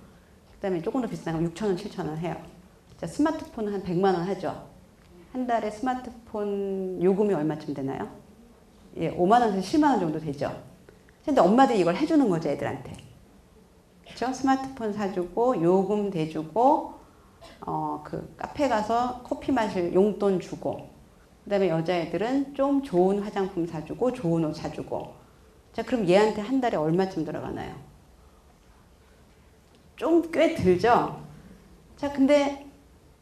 그 다음에 조금 더 비싼 건 6,000원, 7,000원 해요. 자, 스마트폰은 한 100만 원 하죠. 한 달에 스마트폰 요금이 얼마쯤 되나요? 예, 5만 원에서 7만 원 정도 되죠. 근데 엄마들이 이걸 해주는 거죠, 애들한테. 그렇죠? 스마트폰 사주고 요금 대주고 그 카페 가서 커피 마실 용돈 주고, 그 다음에 여자애들은 좀 좋은 화장품 사주고 좋은 옷 사주고. 자, 그럼 얘한테 한 달에 얼마쯤 들어가나요? 좀 꽤 들죠? 자, 근데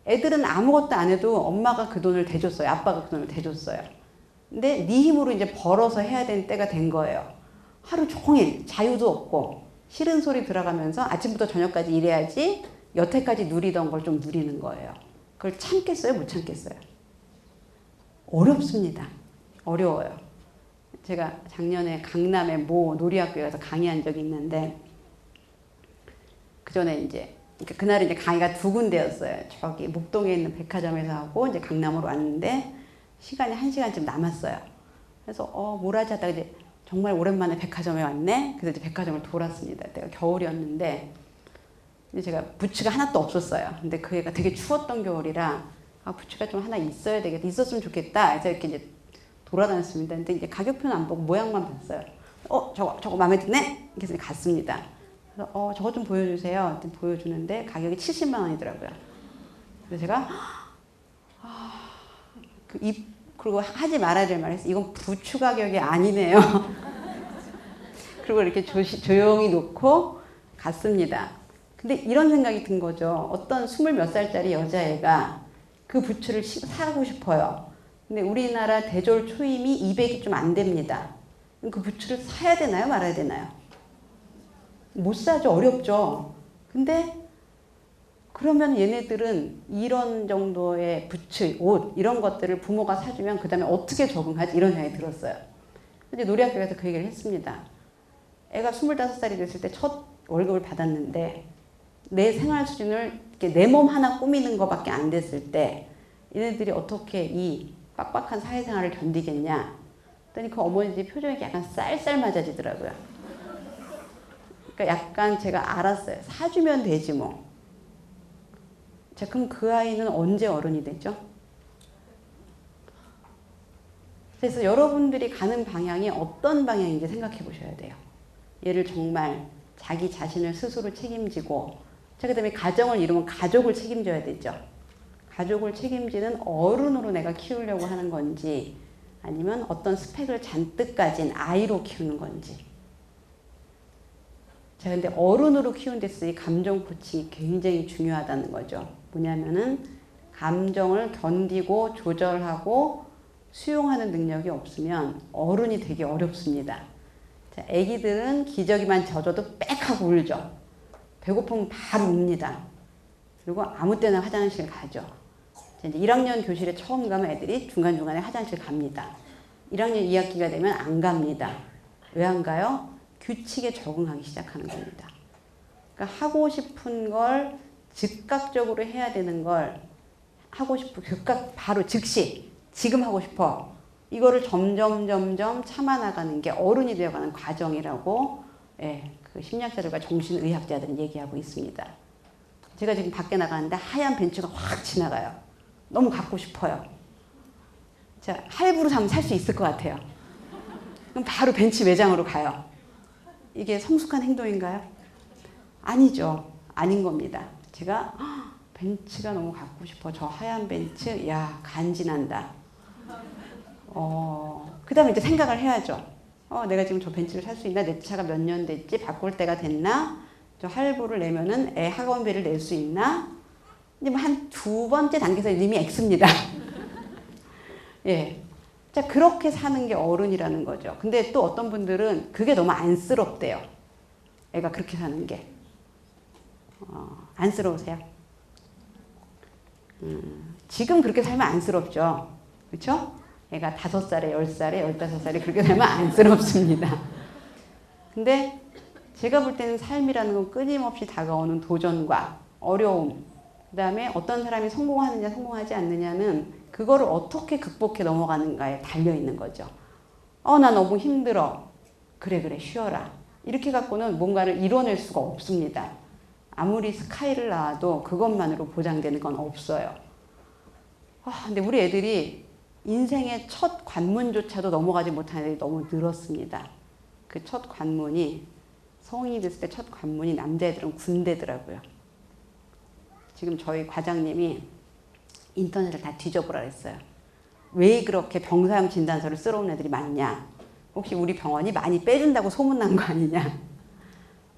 애들은 아무것도 안 해도 엄마가 그 돈을 대줬어요. 아빠가 그 돈을 대줬어요. 근데 네 힘으로 이제 벌어서 해야 되는 때가 된 거예요. 하루 종일 자유도 없고 싫은 소리 들어가면서 아침부터 저녁까지 일해야지 여태까지 누리던 걸 좀 누리는 거예요. 그걸 참겠어요? 못 참겠어요? 어렵습니다. 어려워요. 제가 작년에 강남의 모 놀이학교에 가서 강의한 적이 있는데, 그 전에 이제 그날은 이제 강의가 2군데였어요. 저기 목동에 있는 백화점에서 하고 이제 강남으로 왔는데 시간이 1시간쯤 남았어요. 그래서 뭘 하지 하다가 이제 정말 오랜만에 백화점에 왔네. 그래서 이제 백화점을 돌았습니다. 그때가 겨울이었는데 이제 제가 부츠가 하나도 없었어요. 근데 그 애가 되게 추웠던 겨울이라 아, 부츠가 좀 하나 있어야 되겠다. 있었으면 좋겠다. 그래서 이렇게 이제 돌아다녔습니다. 근데 이제 가격표는 안 보고 모양만 봤어요. 저거 마음에 드네? 그래서 갔습니다. 그래서 저거 좀 보여주세요. 보여주는데 가격이 70만 원이더라고요. 그래서 제가 그리고 하지 말아야 될 말을 했어요. 이건 부추 가격이 아니네요. 그리고 이렇게 조용히 놓고 갔습니다. 근데 이런 생각이 든 거죠. 어떤 20몇 살짜리 여자애가 그 부추를 사고 싶어요. 근데 우리나라 대졸 초임이 200이 좀 안 됩니다. 그 부추를 사야 되나요? 말아야 되나요? 못 사죠. 어렵죠. 근데 그러면 얘네들은 이런 정도의 부츠, 옷 이런 것들을 부모가 사주면 그 다음에 어떻게 적응하지? 이런 생각이 들었어요. 이제 놀이학교 가서 그 얘기를 했습니다. 애가 25살이 됐을 때 첫 월급을 받았는데 내 생활 수준을 내 몸 하나 꾸미는 것밖에 안 됐을 때 얘네들이 어떻게 이 빡빡한 사회생활을 견디겠냐? 그랬더니 그 어머니 표정이 약간 쌀쌀 맞아지더라고요. 그러니까 약간 제가 알았어요. 사주면 되지 뭐. 자, 그럼 그 아이는 언제 어른이 되죠? 그래서 여러분들이 가는 방향이 어떤 방향인지 생각해 보셔야 돼요. 얘를 정말 자기 자신을 스스로 책임지고, 자, 그 다음에 가정을 이루면 가족을 책임져야 되죠. 가족을 책임지는 어른으로 내가 키우려고 하는 건지, 아니면 어떤 스펙을 잔뜩 가진 아이로 키우는 건지. 자, 근데 어른으로 키우는 데서 이 감정 코칭이 굉장히 중요하다는 거죠. 뭐냐면은 감정을 견디고 조절하고 수용하는 능력이 없으면 어른이 되기 어렵습니다. 자, 애기들은 기저귀만 젖어도 빽 하고 울죠. 배고프면 바로 웁니다. 그리고 아무 때나 화장실 가죠. 자, 이제 1학년 교실에 처음 가면 애들이 중간중간에 화장실 갑니다. 1학년 2학기가 되면 안 갑니다. 왜 안 가요? 규칙에 적응하기 시작하는 겁니다. 그러니까 하고 싶은 걸 즉각적으로 해야 되는 걸 하고 싶고 바로 즉시 지금 하고 싶어. 이거를 점점 참아나가는 게 어른이 되어가는 과정이라고 그 심리학자들과 정신의학자들은 얘기하고 있습니다. 제가 지금 밖에 나가는데 하얀 벤츠가 확 지나가요. 너무 갖고 싶어요. 자, 할부로 사면 살 수 있을 것 같아요. 그럼 바로 벤츠 매장으로 가요. 이게 성숙한 행동인가요? 아니죠. 아닌 겁니다. 제가 벤츠가 너무 갖고 싶어. 저 하얀 벤츠, 야, 간지난다. 그 다음에 이제 생각을 해야죠. 내가 지금 저 벤츠를 살 수 있나? 내 차가 몇 년 됐지? 바꿀 때가 됐나? 저 할부를 내면은 애 학원비를 낼 수 있나? 이제 뭐 한 두 번째 단계에서 이미 X입니다. 예. 자, 그렇게 사는 게 어른이라는 거죠. 근데 또 어떤 분들은 그게 너무 안쓰럽대요. 애가 그렇게 사는 게. 안쓰러우세요? 지금 그렇게 살면 안쓰럽죠. 그렇죠? 애가 5살에, 10살에, 15살에 그렇게 살면 안쓰럽습니다. 근데 제가 볼 때는 삶이라는 건 끊임없이 다가오는 도전과 어려움, 그 다음에 어떤 사람이 성공하느냐 성공하지 않느냐는 그거를 어떻게 극복해 넘어가는가에 달려있는 거죠. 나 너무 힘들어. 그래 쉬어라. 이렇게 갖고는 뭔가를 이뤄낼 수가 없습니다. 아무리 스카이를 낳아도 그것만으로 보장되는 건 없어요. 근데 우리 애들이 인생의 첫 관문조차도 넘어가지 못하는 애들이 너무 늘었습니다. 그 첫 관문이, 성인이 됐을 때 첫 관문이 남자애들은 군대더라고요. 지금 저희 과장님이 인터넷을 다 뒤져보라 그랬어요. 왜 그렇게 병사형 진단서를 쓰러 온 애들이 많냐? 혹시 우리 병원이 많이 빼준다고 소문난 거 아니냐?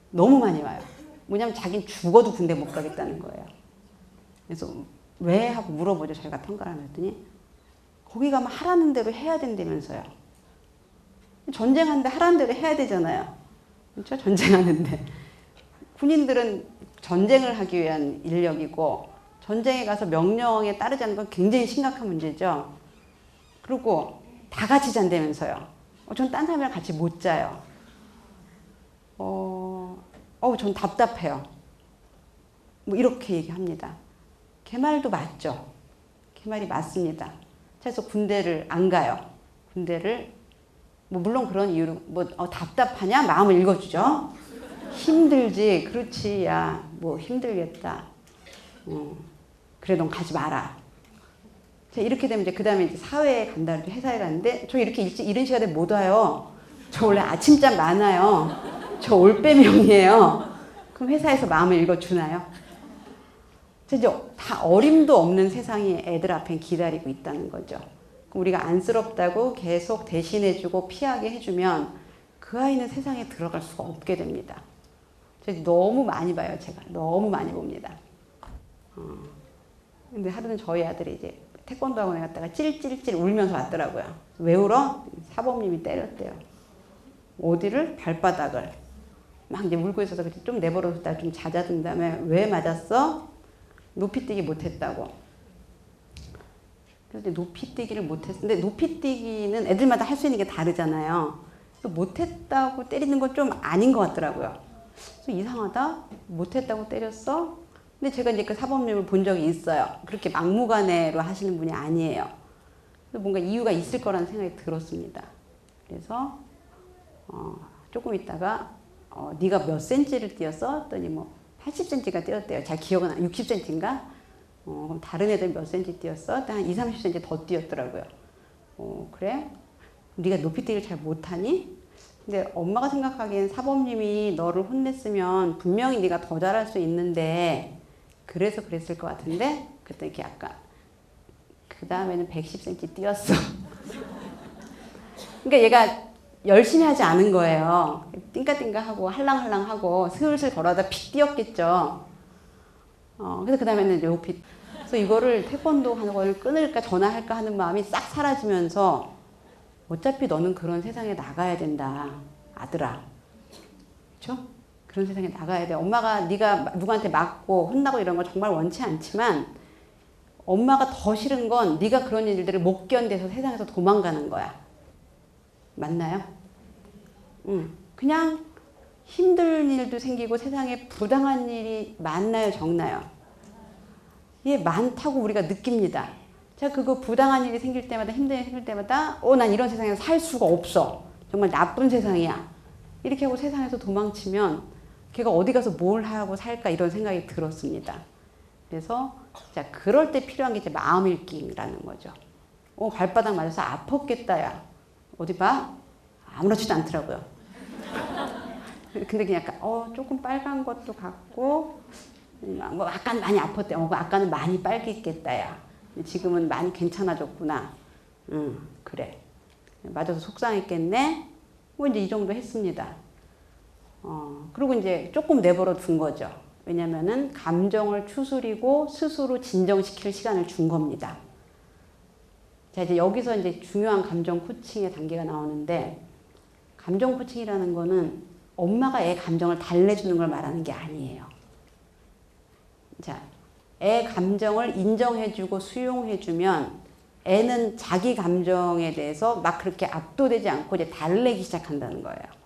너무 많이 와요. 뭐냐면 자기는 죽어도 군대 못 가겠다는 거예요. 그래서 왜? 하고 물어보죠. 저희가 평가를 했더니 거기 가면 하라는 대로 해야 된다면서요. 전쟁하는데 하라는 대로 해야 되잖아요. 그렇죠? 전쟁하는데. 군인들은 전쟁을 하기 위한 인력이고 전쟁에 가서 명령에 따르지 않는 건 굉장히 심각한 문제죠. 그리고 다 같이 잔다면서요. 전 딴 사람이랑 같이 못 자요. 전 답답해요. 뭐 이렇게 얘기합니다. 걔 말도 맞죠. 걔 말이 맞습니다. 그래서 군대를 안 가요. 군대를 물론 그런 이유로 답답하냐? 마음을 읽어주죠. 힘들지. 그렇지. 야, 힘들겠다. 그래, 넌 가지 마라. 자, 이렇게 되면 이제 그 다음에 이제 사회에 간다. 회사에 가는데 저 이렇게 일찍 이른 시간에 못 와요. 저 원래 아침잠 많아요. 저 올빼미형이에요. 그럼 회사에서 마음을 읽어주나요? 이제 다 어림도 없는 세상이 애들 앞에 기다리고 있다는 거죠. 우리가 안쓰럽다고 계속 대신해주고 피하게 해주면 그 아이는 세상에 들어갈 수가 없게 됩니다. 너무 많이 봐요, 제가. 너무 많이 봅니다. 근데 하루는 저희 아들이 이제 태권도 학원에 갔다가 찔찔찔 울면서 왔더라고요. 왜 울어? 사범님이 때렸대요. 어디를? 발바닥을. 막 이제 울고 있어서 좀 내버려뒀다 좀 잦아든 다음에 왜 맞았어? 높이뛰기 못했다고. 그래서 높이뛰기를 못했어. 근데 높이뛰기는 애들마다 할 수 있는 게 다르잖아요. 못했다고 때리는 건 좀 아닌 것 같더라고요. 그래서 이상하다. 못했다고 때렸어? 근데 제가 이제 그 사범님을 본 적이 있어요. 그렇게 막무가내로 하시는 분이 아니에요. 뭔가 이유가 있을 거라는 생각이 들었습니다. 그래서 조금 있다가 네가 몇 센치를 뛰었어? 했더니 뭐 80cm가 뛰었대요. 잘 기억은 안 60cm인가? 그럼 다른 애들 몇 cm 뛰었어? 한 20, 30cm 더 뛰었더라고요. 그래? 네가 높이뛰기를 잘 못하니? 근데 엄마가 생각하기엔 사범님이 너를 혼냈으면 분명히 네가 더 잘할 수 있는데 그래서 그랬을 것 같은데 그때 이렇게 약간 그 다음에는 110cm 뛰었어. 그러니까 얘가 열심히 하지 않은 거예요. 띵까띵까하고 할랑할랑하고 슬슬 걸어다 픽 뛰었겠죠. 그래서 그 다음에는 높이. 그래서 이거를 태권도 하는 걸 끊을까 전화할까 하는 마음이 싹 사라지면서 어차피 너는 그런 세상에 나가야 된다. 아들아. 그렇죠? 그런 세상에 나가야 돼. 엄마가 네가 누구한테 맞고 혼나고 이런 거 정말 원치 않지만 엄마가 더 싫은 건 네가 그런 일들을 못 견뎌서 세상에서 도망가는 거야. 맞나요? 그냥 힘든 일도 생기고 세상에 부당한 일이 많나요? 적나요? 예, 많다고 우리가 느낍니다. 자, 그거 부당한 일이 생길 때마다 힘든 일이 생길 때마다 난 이런 세상에서 살 수가 없어. 정말 나쁜 세상이야. 이렇게 하고 세상에서 도망치면 걔가 어디 가서 뭘 하고 살까 이런 생각이 들었습니다. 그래서 자, 그럴 때 필요한 게 이제 마음 읽기라는 거죠. 발바닥 맞아서 아팠겠다 야. 어디 봐? 아무렇지도 않더라고요. 근데 그냥 약간 조금 빨간 것도 같고 뭐 아까 많이 아팠대. 아까는 많이 빨갰겠다 야. 지금은 많이 괜찮아졌구나. 그래. 맞아서 속상했겠네. 뭐 이제 이 정도 했습니다. 그리고 이제 조금 내버려 둔 거죠. 왜냐면은 감정을 추스리고 스스로 진정시킬 시간을 준 겁니다. 자, 이제 여기서 이제 중요한 감정 코칭의 단계가 나오는데, 감정 코칭이라는 거는 엄마가 애 감정을 달래주는 걸 말하는 게 아니에요. 자, 애 감정을 인정해주고 수용해주면 애는 자기 감정에 대해서 막 그렇게 압도되지 않고 이제 달래기 시작한다는 거예요.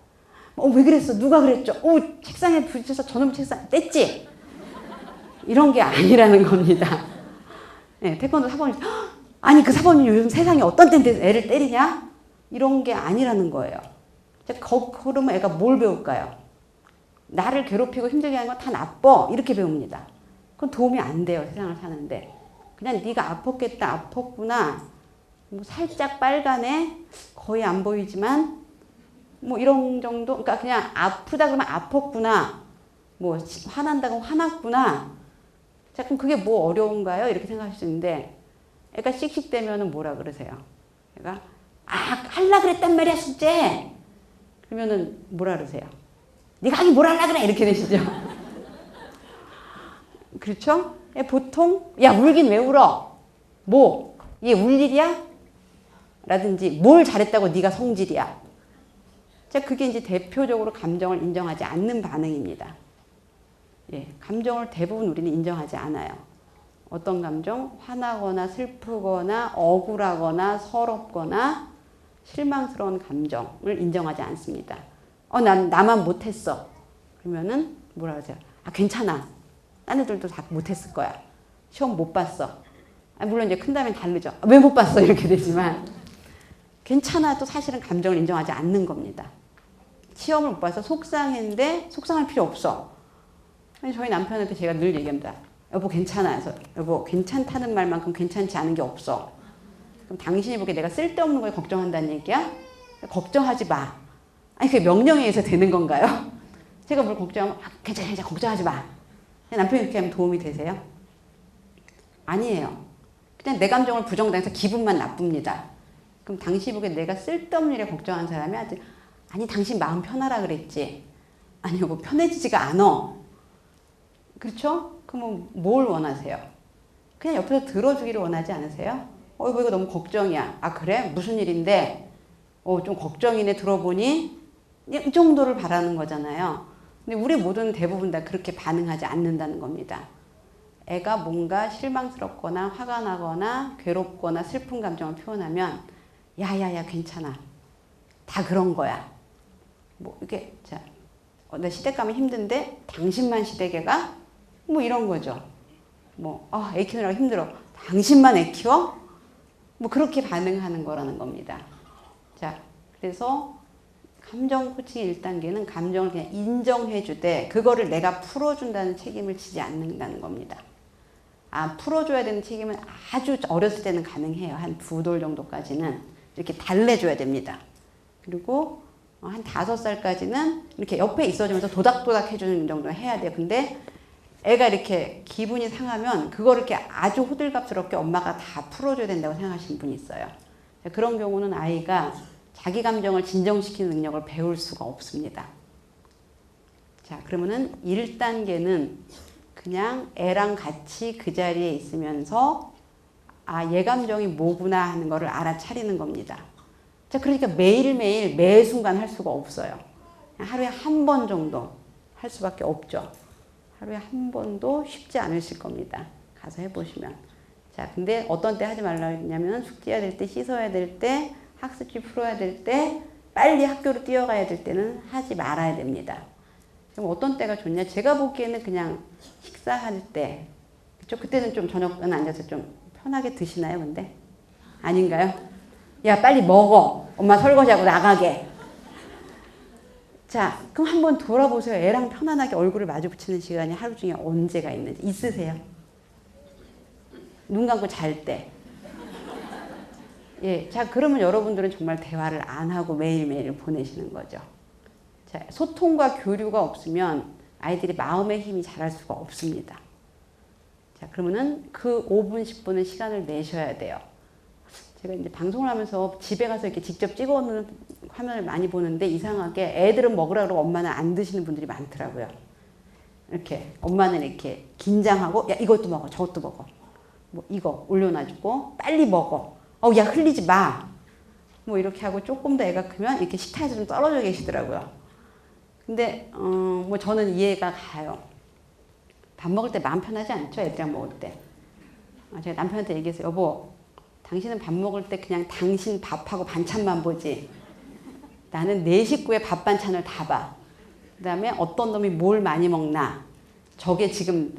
왜 그랬어? 누가 그랬죠? 책상에 부딪혀서 저놈 책상 뗐지? 이런 게 아니라는 겁니다. 네, 태권도 사범님, 아니 그 사범님 요즘 세상에 어떤 때인데 애를 때리냐? 이런 게 아니라는 거예요. 그러면 애가 뭘 배울까요? 나를 괴롭히고 힘들게 하는 건 다 나빠. 이렇게 배웁니다. 그건 도움이 안 돼요. 세상을 사는데. 그냥 네가 아팠겠다. 아팠구나. 뭐 살짝 빨간에 거의 안 보이지만 뭐 이런 정도. 그러니까 그냥 아프다 그러면 아팠구나. 뭐 화난다고 화났구나. 자, 그럼 그게 뭐 어려운가요? 이렇게 생각할 수 있는데 애가 씩씩대면은 뭐라 그러세요? 애가 할라 그랬단 말이야 숙제. 그러면은 뭐라 그러세요? 네가 하긴 뭘 할라 그래 이렇게 되시죠. 그렇죠? 보통 야 울긴 왜 울어? 뭐? 얘 울 일이야? 라든지 뭘 잘했다고 네가 성질이야? 자, 그게 이제 대표적으로 감정을 인정하지 않는 반응입니다. 예, 감정을 대부분 우리는 인정하지 않아요. 어떤 감정? 화나거나 슬프거나 억울하거나 서럽거나 실망스러운 감정을 인정하지 않습니다. 난 나만 못했어. 그러면은 뭐라 그러세요? 괜찮아. 딴 애들도 다 못했을 거야. 시험 못 봤어. 물론 이제 큰 다음엔 다르죠. 왜 못 봤어? 이렇게 되지만 괜찮아도 사실은 감정을 인정하지 않는 겁니다. 시험을 못 봐서 속상했는데 속상할 필요 없어. 저희 남편한테 제가 늘 얘기합니다. 여보 괜찮아. 그래서 여보 괜찮다는 말만큼 괜찮지 않은 게 없어. 그럼 당신이 보기에 내가 쓸데없는 걸 걱정한다는 얘기야? 걱정하지 마. 아니 그게 명령에 의해서 되는 건가요? 제가 뭘 걱정하면 괜찮아 괜찮아 걱정하지 마. 남편이 그렇게 하면 도움이 되세요? 아니에요. 그냥 내 감정을 부정당해서 기분만 나쁩니다. 그럼 당신이 보기에 내가 쓸데없는 일에 걱정하는 사람이 아니 당신 마음 편하라 그랬지. 아니 뭐 편해지지가 않아. 그렇죠? 그럼 뭘 원하세요? 그냥 옆에서 들어주기를 원하지 않으세요? 이거 너무 걱정이야. 아 그래? 무슨 일인데? 좀 걱정이네 들어보니? 이 정도를 바라는 거잖아요. 근데 우리 모두는 대부분 다 그렇게 반응하지 않는다는 겁니다. 애가 뭔가 실망스럽거나 화가 나거나 괴롭거나 슬픈 감정을 표현하면 야야야 괜찮아. 다 그런 거야. 뭐 이게 자, 나 시댁 가면 힘든데 당신만 시댁에 가? 뭐 이런 거죠. 뭐 애 키우느라고 힘들어. 당신만 애 키워? 뭐 그렇게 반응하는 거라는 겁니다. 자, 그래서 감정 코칭의 1단계는 감정을 그냥 인정해 주되 그거를 내가 풀어준다는 책임을 지지 않는다는 겁니다. 풀어줘야 되는 책임은 아주 어렸을 때는 가능해요. 한 2돌 정도까지는 이렇게 달래줘야 됩니다. 그리고 한 5살까지는 이렇게 옆에 있어주면서 도닥도닥 해주는 정도는 해야 돼요. 근데 애가 이렇게 기분이 상하면 그거를 이렇게 아주 호들갑스럽게 엄마가 다 풀어줘야 된다고 생각하시는 분이 있어요. 그런 경우는 아이가 자기 감정을 진정시키는 능력을 배울 수가 없습니다. 자, 그러면은 1단계는 그냥 애랑 같이 그 자리에 있으면서 얘 감정이 뭐구나 하는 거를 알아차리는 겁니다. 자, 그러니까 매일매일 매 순간 할 수가 없어요. 하루에 한 번 정도 할 수밖에 없죠. 하루에 한 번도 쉽지 않으실 겁니다. 가서 해보시면. 자, 근데 어떤 때 하지 말라고 했냐면 숙제해야 될 때, 씻어야 될 때, 학습지 풀어야 될 때, 빨리 학교로 뛰어가야 될 때는 하지 말아야 됩니다. 그럼 어떤 때가 좋냐? 제가 보기에는 그냥 식사할 때, 그쵸? 그때는 좀 저녁은 앉아서 좀 편하게 드시나요, 근데? 아닌가요? 야, 빨리 먹어. 엄마 설거지하고 나가게. 자, 그럼 한번 돌아보세요. 애랑 편안하게 얼굴을 마주 붙이는 시간이 하루 중에 언제가 있는지. 있으세요? 눈 감고 잘 때. 예, 자, 그러면 여러분들은 정말 대화를 안 하고 매일매일 보내시는 거죠. 자, 소통과 교류가 없으면 아이들이 마음의 힘이 자랄 수가 없습니다. 자, 그러면은 그 5분, 10분은 시간을 내셔야 돼요. 제가 이제 방송을 하면서 집에 가서 이렇게 직접 찍어오는 화면을 많이 보는데 이상하게 애들은 먹으라 그러고 엄마는 안 드시는 분들이 많더라고요. 이렇게 엄마는 이렇게 긴장하고 야 이것도 먹어 저것도 먹어 뭐 이거 올려놔주고 빨리 먹어 야 흘리지 마 뭐 이렇게 하고 조금 더 애가 크면 이렇게 식탁에서 좀 떨어져 계시더라고요. 근데 뭐 저는 이해가 가요. 밥 먹을 때 마음 편하지 않죠? 애들이랑 먹을 때. 제가 남편한테 얘기했어요. 여보, 당신은 밥 먹을 때 그냥 당신 밥하고 반찬만 보지. 나는 내 식구의 밥 반찬을 다 봐. 그 다음에 어떤 놈이 뭘 많이 먹나. 저게 지금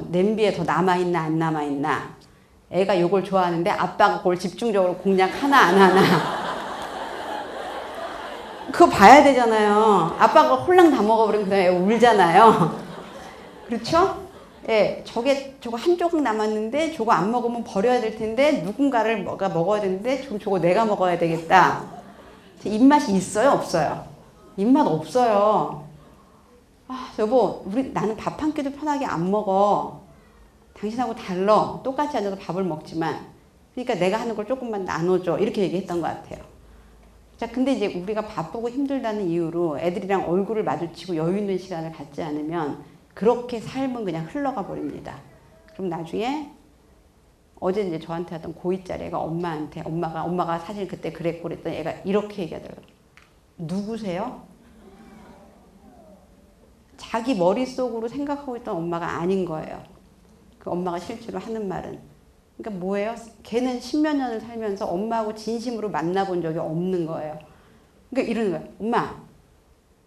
냄비에 더 남아있나 안 남아있나. 애가 요걸 좋아하는데 아빠가 그걸 집중적으로 공략 하나 안 하나. 그거 봐야 되잖아요. 아빠가 홀랑 다 먹어버리면 그 다음에 울잖아요. 그렇죠? 예, 저거 한 조각 남았는데 저거 안 먹으면 버려야 될 텐데 누군가를 먹어야 되는데 저거 내가 먹어야 되겠다. 입맛이 있어요? 없어요? 입맛 없어요. 여보, 나는 밥 한 끼도 편하게 안 먹어. 당신하고 달라. 똑같이 앉아서 밥을 먹지만 그러니까 내가 하는 걸 조금만 나눠줘. 이렇게 얘기했던 것 같아요. 자, 근데 이제 우리가 바쁘고 힘들다는 이유로 애들이랑 얼굴을 마주치고 여유 있는 시간을 갖지 않으면 그렇게 삶은 그냥 흘러가 버립니다. 그럼 나중에 어제 이제 저한테 하던 고2짜리 애가 엄마한테 엄마가 사실 그때 그랬고 그랬더니 애가 이렇게 얘기하더라고요. 누구세요? 자기 머릿속으로 생각하고 있던 엄마가 아닌 거예요. 그 엄마가 실제로 하는 말은. 그러니까 뭐예요? 걔는 10몇 년을 살면서 엄마하고 진심으로 만나본 적이 없는 거예요. 그러니까 이러는 거예요. 엄마,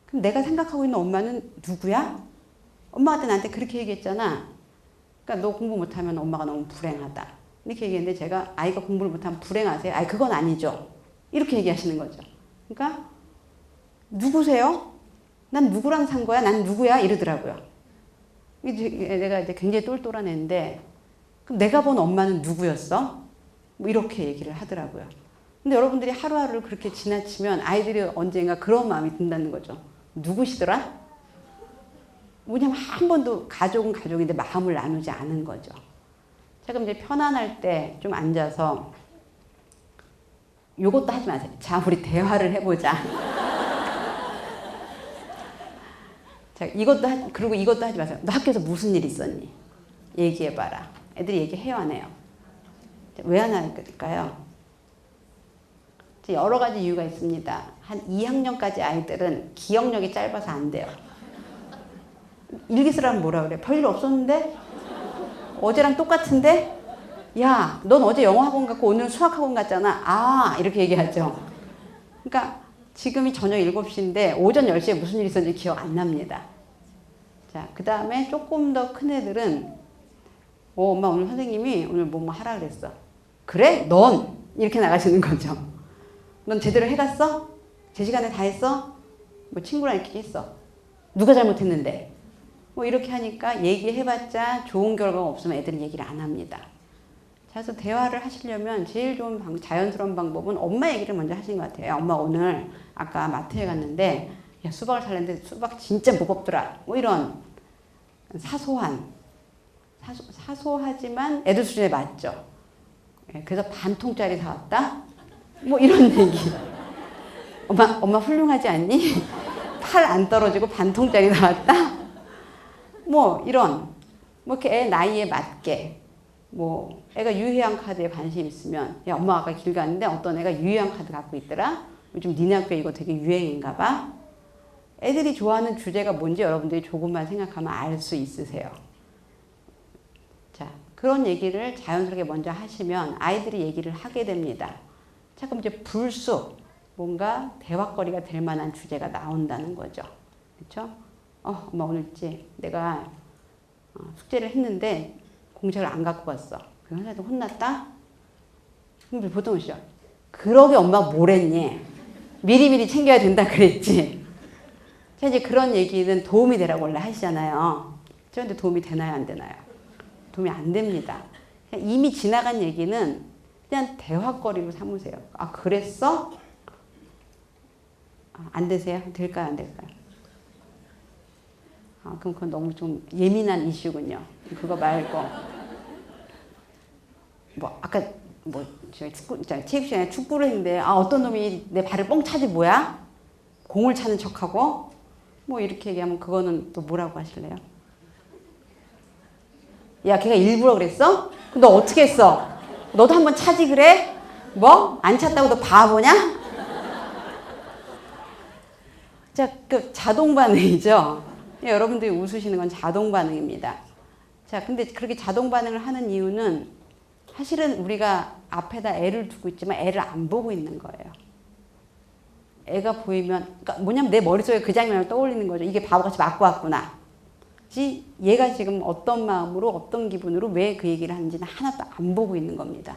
그럼 내가 생각하고 있는 엄마는 누구야? 엄마가 나한테 그렇게 얘기했잖아. 그러니까 너 공부 못하면 엄마가 너무 불행하다. 이렇게 얘기했는데 제가 아이가 공부를 못하면 불행하세요? 그건 아니죠. 이렇게 얘기하시는 거죠. 그러니까 누구세요? 난 누구랑 산 거야? 난 누구야? 이러더라고요. 내가 이제 굉장히 똘똘한 애인데 그럼 내가 본 엄마는 누구였어? 뭐 이렇게 얘기를 하더라고요. 근데 여러분들이 하루하루를 그렇게 지나치면 아이들이 언젠가 그런 마음이 든다는 거죠. 누구시더라? 뭐냐면 한 번도 가족은 가족인데 마음을 나누지 않은 거죠. 자, 그럼 이제 편안할 때 좀 앉아서 요것도 하지 마세요. 자, 우리 대화를 해보자. 자, 그리고 이것도 하지 마세요. 너 학교에서 무슨 일 있었니? 얘기해봐라. 애들이 얘기해요, 안 해요? 왜 안 할까요? 여러 가지 이유가 있습니다. 한 2학년까지 아이들은 기억력이 짧아서 안 돼요. 일기 쓰라면 뭐라 그래? 별일 없었는데? 어제랑 똑같은데? 야, 넌 어제 영어 학원 갔고 오늘 수학 학원 갔잖아. 아, 이렇게 얘기하죠. 그러니까 지금이 저녁 7시인데 오전 10시에 무슨 일이 있었는지 기억 안 납니다. 자, 그 다음에 조금 더 큰 애들은 엄마 오늘 선생님이 오늘 뭐 하라 그랬어. 그래? 넌? 이렇게 나가시는 거죠. 넌 제대로 해갔어? 제 시간에 다 했어? 뭐 친구랑 이렇게 했어. 누가 잘못했는데? 뭐 이렇게 하니까 얘기해봤자 좋은 결과가 없으면 애들은 얘기를 안 합니다. 그래서 대화를 하시려면 제일 좋은 자연스러운 방법은 엄마 얘기를 먼저 하시는 것 같아요. 엄마 오늘 아까 마트에 갔는데 야, 수박을 살랬는데 수박 진짜 무겁더라. 뭐 이런 사소하지만 애들 수준에 맞죠. 그래서 반 통짜리 사왔다. 뭐 이런 얘기. 엄마 훌륭하지 않니? 팔 안 떨어지고 반 통짜리 사왔다. 뭐 이런 뭐 이렇게 애 나이에 맞게. 뭐 애가 유희왕 카드에 관심 있으면 야 엄마 아까 길 갔는데 어떤 애가 유희왕 카드 갖고 있더라. 요즘 니네 학교에 이거 되게 유행인가 봐. 애들이 좋아하는 주제가 뭔지 여러분들이 조금만 생각하면 알 수 있으세요. 자, 그런 얘기를 자연스럽게 먼저 하시면 아이들이 얘기를 하게 됩니다. 자, 그럼 이제 불쑥 뭔가 대화거리가 될 만한 주제가 나온다는 거죠. 그렇죠? 엄마 오늘 있지 내가 숙제를 했는데 공책을 안 갖고 갔어. 그 선생님한테 혼났다? 그럼 보통 오시죠. 그러게 엄마가 뭘 했니? 미리미리 챙겨야 된다 그랬지. 자, 이제 그런 얘기는 도움이 되라고 원래 하시잖아요. 그런데 도움이 되나요? 안 되나요? 도움이 안 됩니다. 이미 지나간 얘기는 그냥 대화거리로 삼으세요. 아, 그랬어? 안 되세요? 될까요? 안 될까요? 그럼 그건 너무 좀 예민한 이슈군요. 그거 말고. 뭐, 아까, 뭐, 제가 체육 시간에 축구를 했는데, 어떤 놈이 내 발을 뻥 차지 뭐야? 공을 차는 척하고? 뭐, 이렇게 얘기하면 그거는 또 뭐라고 하실래요? 야, 걔가 일부러 그랬어? 너 어떻게 했어? 너도 한번 차지 그래? 뭐? 안 찼다고 너 바보냐? 자, 그 자동 반응이죠. 여러분들이 웃으시는 건 자동 반응입니다. 자, 근데 그렇게 자동 반응을 하는 이유는 사실은 우리가 앞에다 애를 두고 있지만 애를 안 보고 있는 거예요. 애가 보이면, 그러니까 뭐냐면 내 머릿속에 그 장면을 떠올리는 거죠. 이게 바보같이 맞고 왔구나. 얘가 지금 어떤 마음으로 어떤 기분으로 왜 그 얘기를 하는지는 하나도 안 보고 있는 겁니다.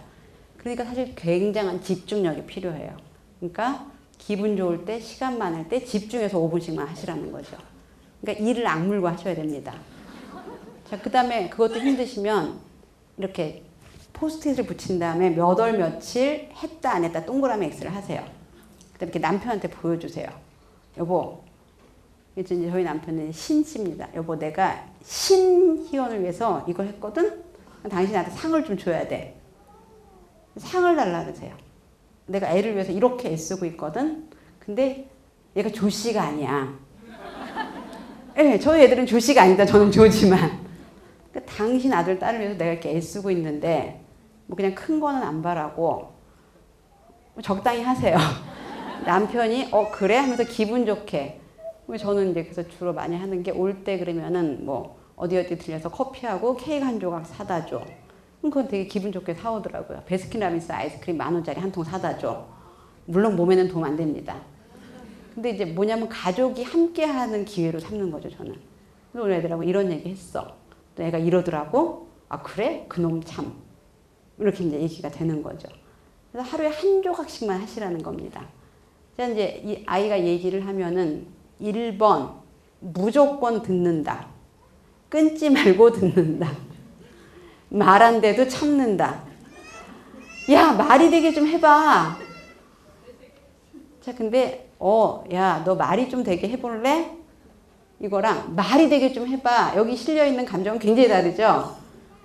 그러니까 사실 굉장한 집중력이 필요해요. 그러니까 기분 좋을 때, 시간 많을 때 집중해서 5분씩만 하시라는 거죠. 그러니까 이를 악물고 하셔야 됩니다. 자, 그 다음에 그것도 힘드시면 이렇게 포스트잇을 붙인 다음에 몇 월 며칠 했다 안 했다 동그라미 X를 하세요. 그 다음에 이렇게 남편한테 보여주세요. 여보, 이제 저희 남편은 신씨입니다. 여보, 내가 신희원을 위해서 이걸 했거든? 당신이 나한테 상을 좀 줘야 돼. 상을 달라 그러세요. 내가 애를 위해서 이렇게 애쓰고 있거든? 근데 얘가 조씨가 아니야. 네, 저희 애들은 조씨가 아니다. 저는 조지만. 그러니까 당신 아들, 딸을 위해서 내가 이렇게 애쓰고 있는데 뭐 그냥 큰 거는 안 바라고 적당히 하세요. 남편이 그래? 하면서 기분 좋게. 저는 이제 그래서 주로 많이 하는 게 올 때 그러면은 뭐 어디 들려서 커피하고 케이크 한 조각 사다 줘. 그건 되게 기분 좋게 사오더라고요. 베스킨라빈스 아이스크림 10,000원짜리 한 통 사다 줘. 물론 몸에는 도움 안 됩니다. 근데 이제 뭐냐면 가족이 함께 하는 기회로 삼는 거죠, 저는. 그래서 우리 애들하고 이런 얘기 했어. 또 애가 이러더라고. 아, 그래? 그놈 참. 이렇게 이제 얘기가 되는 거죠. 그래서 하루에 한 조각씩만 하시라는 겁니다. 자, 이제 이 아이가 얘기를 하면은 1번, 무조건 듣는다. 끊지 말고 듣는다. 말 안 돼도 참는다. 야, 말이 되게 좀 해봐. 자, 근데 야, 너 말이 좀 되게 해볼래? 이거랑 말이 되게 좀 해봐. 여기 실려있는 감정은 굉장히 다르죠?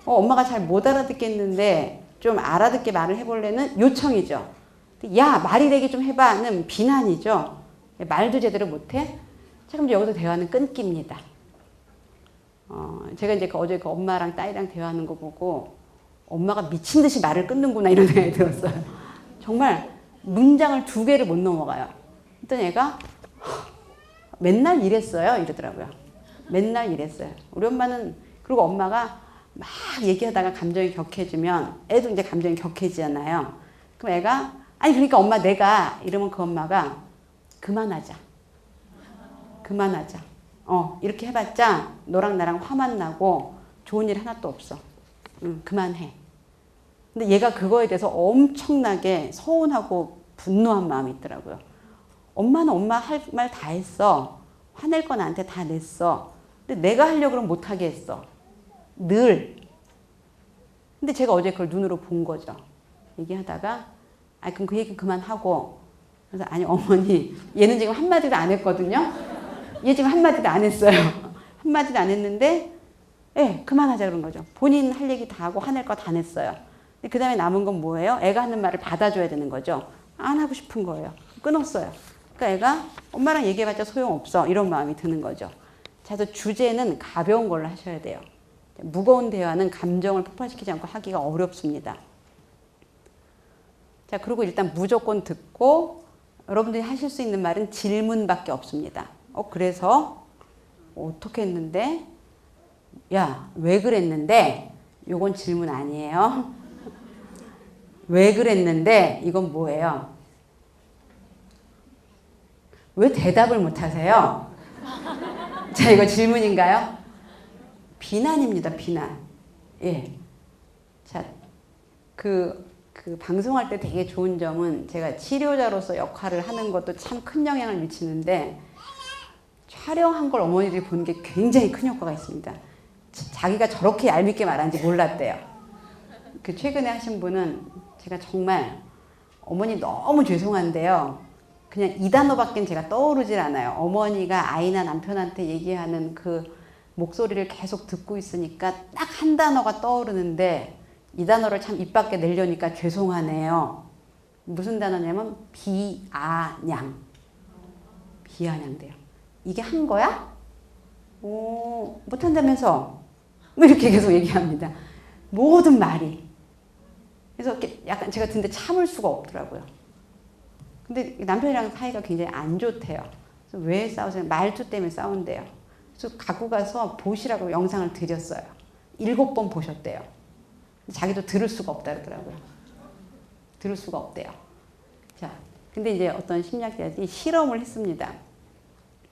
엄마가 잘 못 알아듣겠는데 좀 알아듣게 말을 해볼래는 요청이죠. 야, 말이 되게 좀 해봐는 비난이죠. 말도 제대로 못해? 자, 그럼 여기서 대화는 끊깁니다. 제가 이제 어제 그 엄마랑 딸이랑 대화하는 거 보고 엄마가 미친 듯이 말을 끊는구나 이런 생각이 들었어요. 정말 문장을 2개를 못 넘어가요. 그랬더니 애가 맨날 이랬어요 이러더라고요. 맨날 이랬어요. 우리 엄마는, 그리고 엄마가 막 얘기하다가 감정이 격해지면 애도 이제 감정이 격해지잖아요. 그럼 애가 아니 그러니까 엄마 내가 이러면 그 엄마가 그만하자. 이렇게 해봤자 너랑 나랑 화만 나고 좋은 일 하나도 없어. 그만해. 근데 얘가 그거에 대해서 엄청나게 서운하고 분노한 마음이 있더라고요. 엄마는 엄마 할 말 다 했어. 화낼 거 나한테 다 냈어. 근데 내가 하려고 그러면 못하게 했어. 늘. 근데 제가 어제 그걸 눈으로 본 거죠. 얘기하다가 그럼 그 얘기 그만하고. 그래서 아니 어머니 얘는 지금 한마디도 안 했거든요. 얘 지금 한마디도 안 했어요. 한마디도 안 했는데 그만하자 그런 거죠. 본인 할 얘기 다 하고 화낼 거 다 냈어요. 그 다음에 남은 건 뭐예요? 애가 하는 말을 받아줘야 되는 거죠. 안 하고 싶은 거예요. 끊었어요. 그러니까 애가 엄마랑 얘기해봤자 소용없어 이런 마음이 드는 거죠. 자, 그래서 주제는 가벼운 걸로 하셔야 돼요. 무거운 대화는 감정을 폭발시키지 않고 하기가 어렵습니다. 자, 그리고 일단 무조건 듣고 여러분들이 하실 수 있는 말은 질문밖에 없습니다. 그래서 어떻게 했는데? 야, 왜 그랬는데? 요건 질문 아니에요. 왜 그랬는데? 이건 뭐예요? 왜 대답을 못 하세요? 자, 이거 질문인가요? 비난입니다, 비난. 예. 자, 그 방송할 때 되게 좋은 점은 제가 치료자로서 역할을 하는 것도 참 큰 영향을 미치는데 촬영한 걸 어머니들이 보는 게 굉장히 큰 효과가 있습니다. 자기가 저렇게 얄밉게 말하는지 몰랐대요. 그 최근에 하신 분은 제가 정말 어머니 너무 죄송한데요. 그냥 이 단어밖엔 제가 떠오르질 않아요. 어머니가 아이나 남편한테 얘기하는 그 목소리를 계속 듣고 있으니까 딱 한 단어가 떠오르는데 이 단어를 참 입 밖에 내려니까 죄송하네요. 무슨 단어냐면 비아냥. 비아냥돼요. 이게 한 거야? 못한다면서? 이렇게 계속 얘기합니다. 모든 말이. 그래서 약간 제가 듣는데 참을 수가 없더라고요. 근데 남편이랑 사이가 굉장히 안 좋대요. 그래서 왜 싸우세요? 말투 때문에 싸운대요. 그래서 갖고 가서 보시라고 영상을 드렸어요. 7번 보셨대요. 자기도 들을 수가 없다 그러더라고요. 들을 수가 없대요. 자, 근데 이제 어떤 심리학자들이 실험을 했습니다.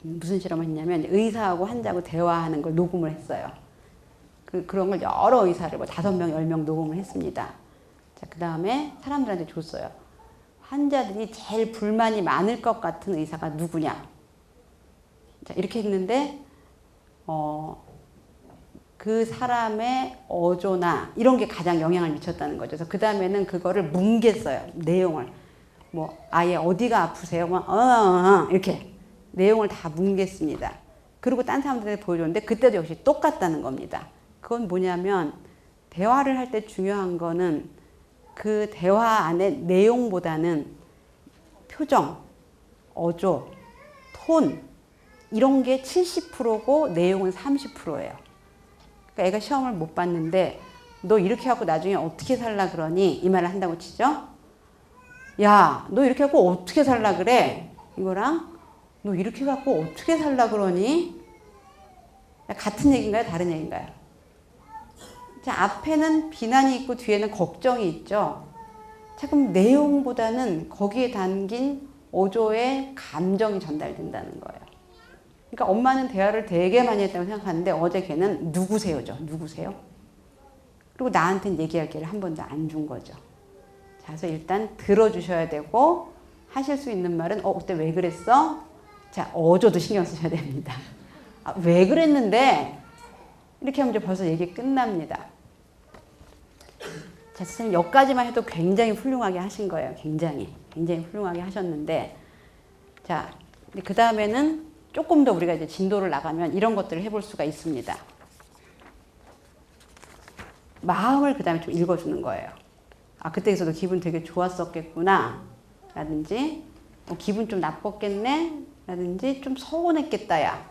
무슨 실험을 했냐면 의사하고 환자하고 대화하는 걸 녹음을 했어요. 그런 걸 여러 의사를 5명, 10명 녹음을 했습니다. 자, 그 다음에 사람들한테 줬어요. 환자들이 제일 불만이 많을 것 같은 의사가 누구냐. 자, 이렇게 했는데 그 사람의 어조나 이런 게 가장 영향을 미쳤다는 거죠. 그래서 그 다음에는 그거를 뭉갰어요. 내용을. 아예 어디가 아프세요? 이렇게 내용을 다 뭉갰습니다. 그리고 딴 사람들한테 보여줬는데 그때도 역시 똑같다는 겁니다. 그건 뭐냐면 대화를 할 때 중요한 거는 그 대화 안에 내용보다는 표정, 어조, 톤 이런 게 70%고 내용은 30%예요. 그러니까 애가 시험을 못 봤는데 너 이렇게 하고 나중에 어떻게 살라 그러니? 이 말을 한다고 치죠. 야, 너 이렇게 하고 어떻게 살라 그래? 이거랑 너 이렇게 갖고 어떻게 살라 그러니? 같은 얘기인가요? 다른 얘기인가요? 자, 앞에는 비난이 있고 뒤에는 걱정이 있죠. 자, 그럼 내용보다는 거기에 담긴 어조의 감정이 전달된다는 거예요. 그러니까 엄마는 대화를 되게 많이 했다고 생각하는데 어제 걔는 누구세요죠. 누구세요? 그리고 나한테는 얘기할 기회를 한 번도 안 준 거죠. 자, 그래서 일단 들어주셔야 되고 하실 수 있는 말은 그때 왜 그랬어? 자, 어조도 신경 쓰셔야 됩니다. 왜 그랬는데? 이렇게 하면 이제 벌써 얘기 끝납니다. 자, 선생님 여기까지만 해도 굉장히 훌륭하게 하신 거예요. 굉장히 훌륭하게 하셨는데, 자, 그 다음에는 조금 더 우리가 이제 진도를 나가면 이런 것들을 해볼 수가 있습니다. 마음을 그 다음에 좀 읽어주는 거예요. 아, 그때에서도 기분 되게 좋았었겠구나 라든지, 기분 좀 나빴겠네 라든지, 좀 서운했겠다. 야,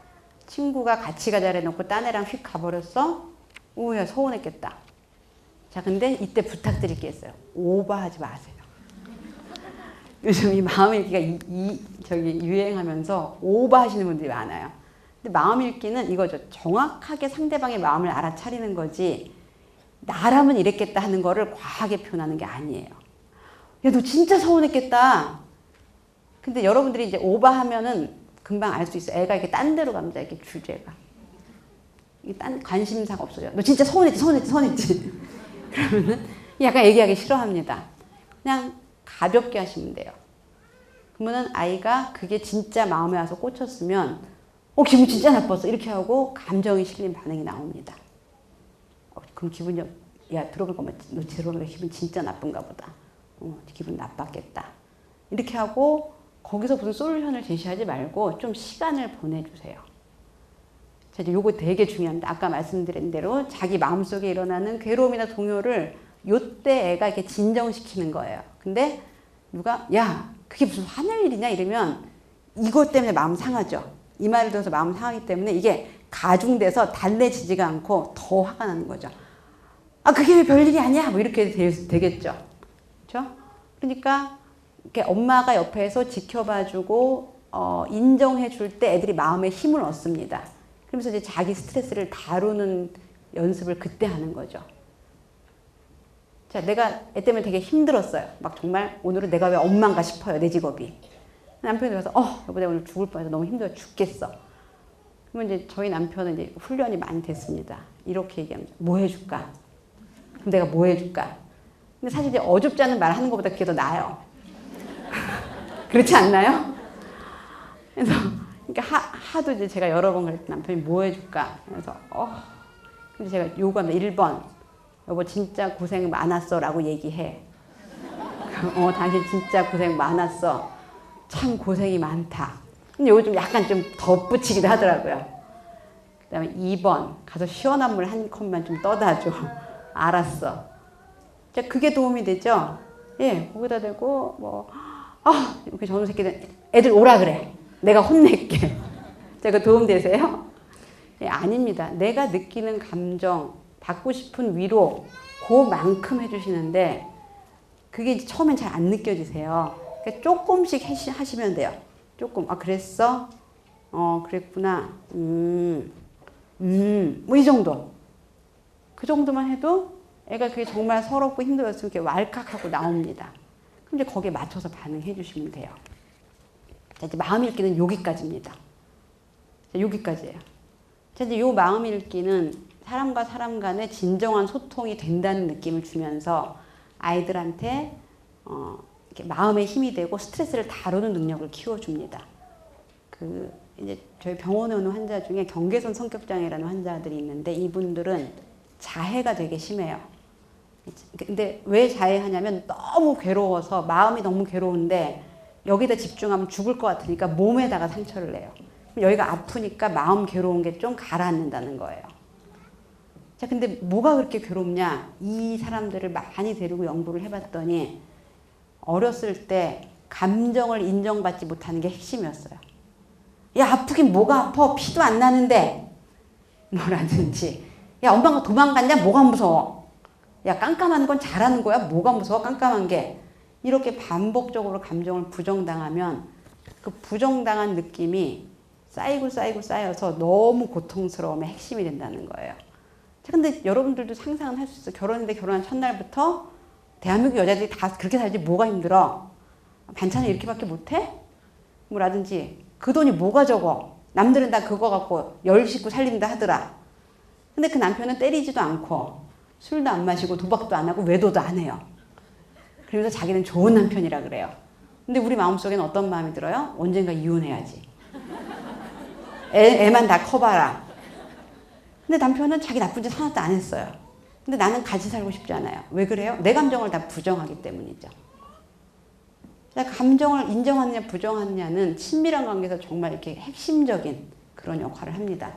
친구가 같이 가자 해놓고 딴 애랑 휙 가버렸어? 오야, 서운했겠다. 자, 근데 이때 부탁드릴 게 있어요. 오버하지 마세요. 요즘 이 마음 읽기가 저기 유행하면서 오버하시는 분들이 많아요. 근데 마음 읽기는 이거죠. 정확하게 상대방의 마음을 알아차리는 거지, 나라면 이랬겠다 하는 거를 과하게 표현하는 게 아니에요. 야, 너 진짜 서운했겠다. 근데 여러분들이 이제 오버하면은 금방 알 수 있어요. 애가 이렇게 딴 데로 갑니다. 이렇게 주제가. 이게 딴 관심사가 없어져요. 너 진짜 서운했지. 그러면은 약간 얘기하기 싫어합니다. 그냥 가볍게 하시면 돼요. 그러면은 아이가 그게 진짜 마음에 와서 꽂혔으면, 기분 진짜 나빴어. 이렇게 하고 감정이 실린 반응이 나옵니다. 그럼 기분이, 야, 들어보니까 너 들어보니까 기분 진짜 나쁜가 보다. 기분 나빴겠다. 이렇게 하고 거기서 무슨 솔루션을 제시하지 말고 좀 시간을 보내주세요. 자, 이제 요거 되게 중요합니다. 아까 말씀드린 대로 자기 마음속에 일어나는 괴로움이나 동요를 요때 애가 이렇게 진정시키는 거예요. 근데 누가, 야, 그게 무슨 화낼 일이냐 이러면 이것 때문에 마음 상하죠. 이 말을 들어서 마음 상하기 때문에 이게 가중돼서 달래지지가 않고 더 화가 나는 거죠. 아, 그게 왜 별일이 아니야? 뭐 이렇게 되겠죠. 그렇죠? 그러니까 이렇게 엄마가 옆에서 지켜봐주고 인정해줄 때 애들이 마음에 힘을 얻습니다. 그러면서 이제 자기 스트레스를 다루는 연습을 그때 하는 거죠. 자, 내가 애 때문에 되게 힘들었어요. 막 정말 오늘은 내가 왜 엄마인가 싶어요. 내 직업이. 남편이 와서 여보 내가 오늘 죽을 뻔해서 너무 힘들어 죽겠어. 그러면 이제 저희 남편은 이제 훈련이 많이 됐습니다. 이렇게 얘기합니다. 뭐 해줄까? 그럼 내가 뭐 해줄까? 근데 사실 이제 어줍지 않은 말 하는 것보다 그게 더 나아요. 그렇지 않나요? 그래서 그러니까 하도 이제 제가 여러 번 그랬더니 남편이 뭐 해줄까? 그래서 근데 제가 요구합니다. 1번 여보 진짜 고생 많았어 라고 얘기해. 당신 진짜 고생 많았어. 참 고생이 많다. 근데 요거 좀 약간 좀 덧붙이기도 하더라고요. 그 다음에 2번 가서 시원한 물 한 컵만 좀 떠다 줘. 알았어. 자, 그게 도움이 되죠? 예, 거기다 대고 이렇게 저놈 새끼들 애들 오라 그래. 내가 혼낼게. 제가 도움 되세요? 예, 아닙니다. 내가 느끼는 감정, 받고 싶은 위로 그만큼 해주시는데 그게 처음엔 잘 안 느껴지세요. 그러니까 조금씩 하시면 돼요. 조금. 아, 그랬어? 그랬구나. 뭐 이 정도. 그 정도만 해도 애가 그게 정말 서럽고 힘들었으면 이렇게 왈칵하고 나옵니다. 그럼 이제 거기에 맞춰서 반응해 주시면 돼요. 자, 이제 마음 읽기는 여기까지입니다. 자, 여기까지예요. 자, 이제 요 마음 읽기는 사람과 사람 간의 진정한 소통이 된다는 느낌을 주면서 아이들한테 이렇게 마음의 힘이 되고 스트레스를 다루는 능력을 키워줍니다. 이제 저희 병원에 오는 환자 중에 경계선 성격장애라는 환자들이 있는데 이분들은 자해가 되게 심해요. 근데 왜 자해하냐면 너무 괴로워서 마음이 너무 괴로운데 여기다 집중하면 죽을 것 같으니까 몸에다가 상처를 내요. 여기가 아프니까 마음 괴로운 게 좀 가라앉는다는 거예요. 자, 근데 뭐가 그렇게 괴롭냐? 이 사람들을 많이 데리고 연구를 해봤더니 어렸을 때 감정을 인정받지 못하는 게 핵심이었어요. 야, 아프긴 뭐가 아파? 피도 안 나는데. 뭐라든지. 야, 엄마가 도망갔냐? 뭐가 무서워? 야, 깜깜한 건 잘하는 거야? 뭐가 무서워? 깜깜한 게. 이렇게 반복적으로 감정을 부정당하면 그 부정당한 느낌이 쌓여서 너무 고통스러움의 핵심이 된다는 거예요. 자, 근데 여러분들도 상상은 할 수 있어요. 결혼했는데 결혼한 첫날부터 대한민국 여자들이 다 그렇게 살지 뭐가 힘들어? 반찬을 이렇게밖에 못해? 뭐라든지 그 돈이 뭐가 적어? 남들은 다 그거 갖고 10식구 살린다 하더라. 근데 그 남편은 때리지도 않고 술도 안 마시고 도박도 안 하고 외도도 안 해요. 그러면서 자기는 좋은 남편이라 그래요. 근데 우리 마음속에는 어떤 마음이 들어요? 언젠가 이혼해야지. 애만 다 커봐라. 근데 남편은 자기 나쁜 짓 하나도 안 했어요. 근데 나는 같이 살고 싶지 않아요. 왜 그래요? 내 감정을 다 부정하기 때문이죠. 감정을 인정하느냐 부정하느냐는 친밀한 관계에서 정말 이렇게 핵심적인 그런 역할을 합니다.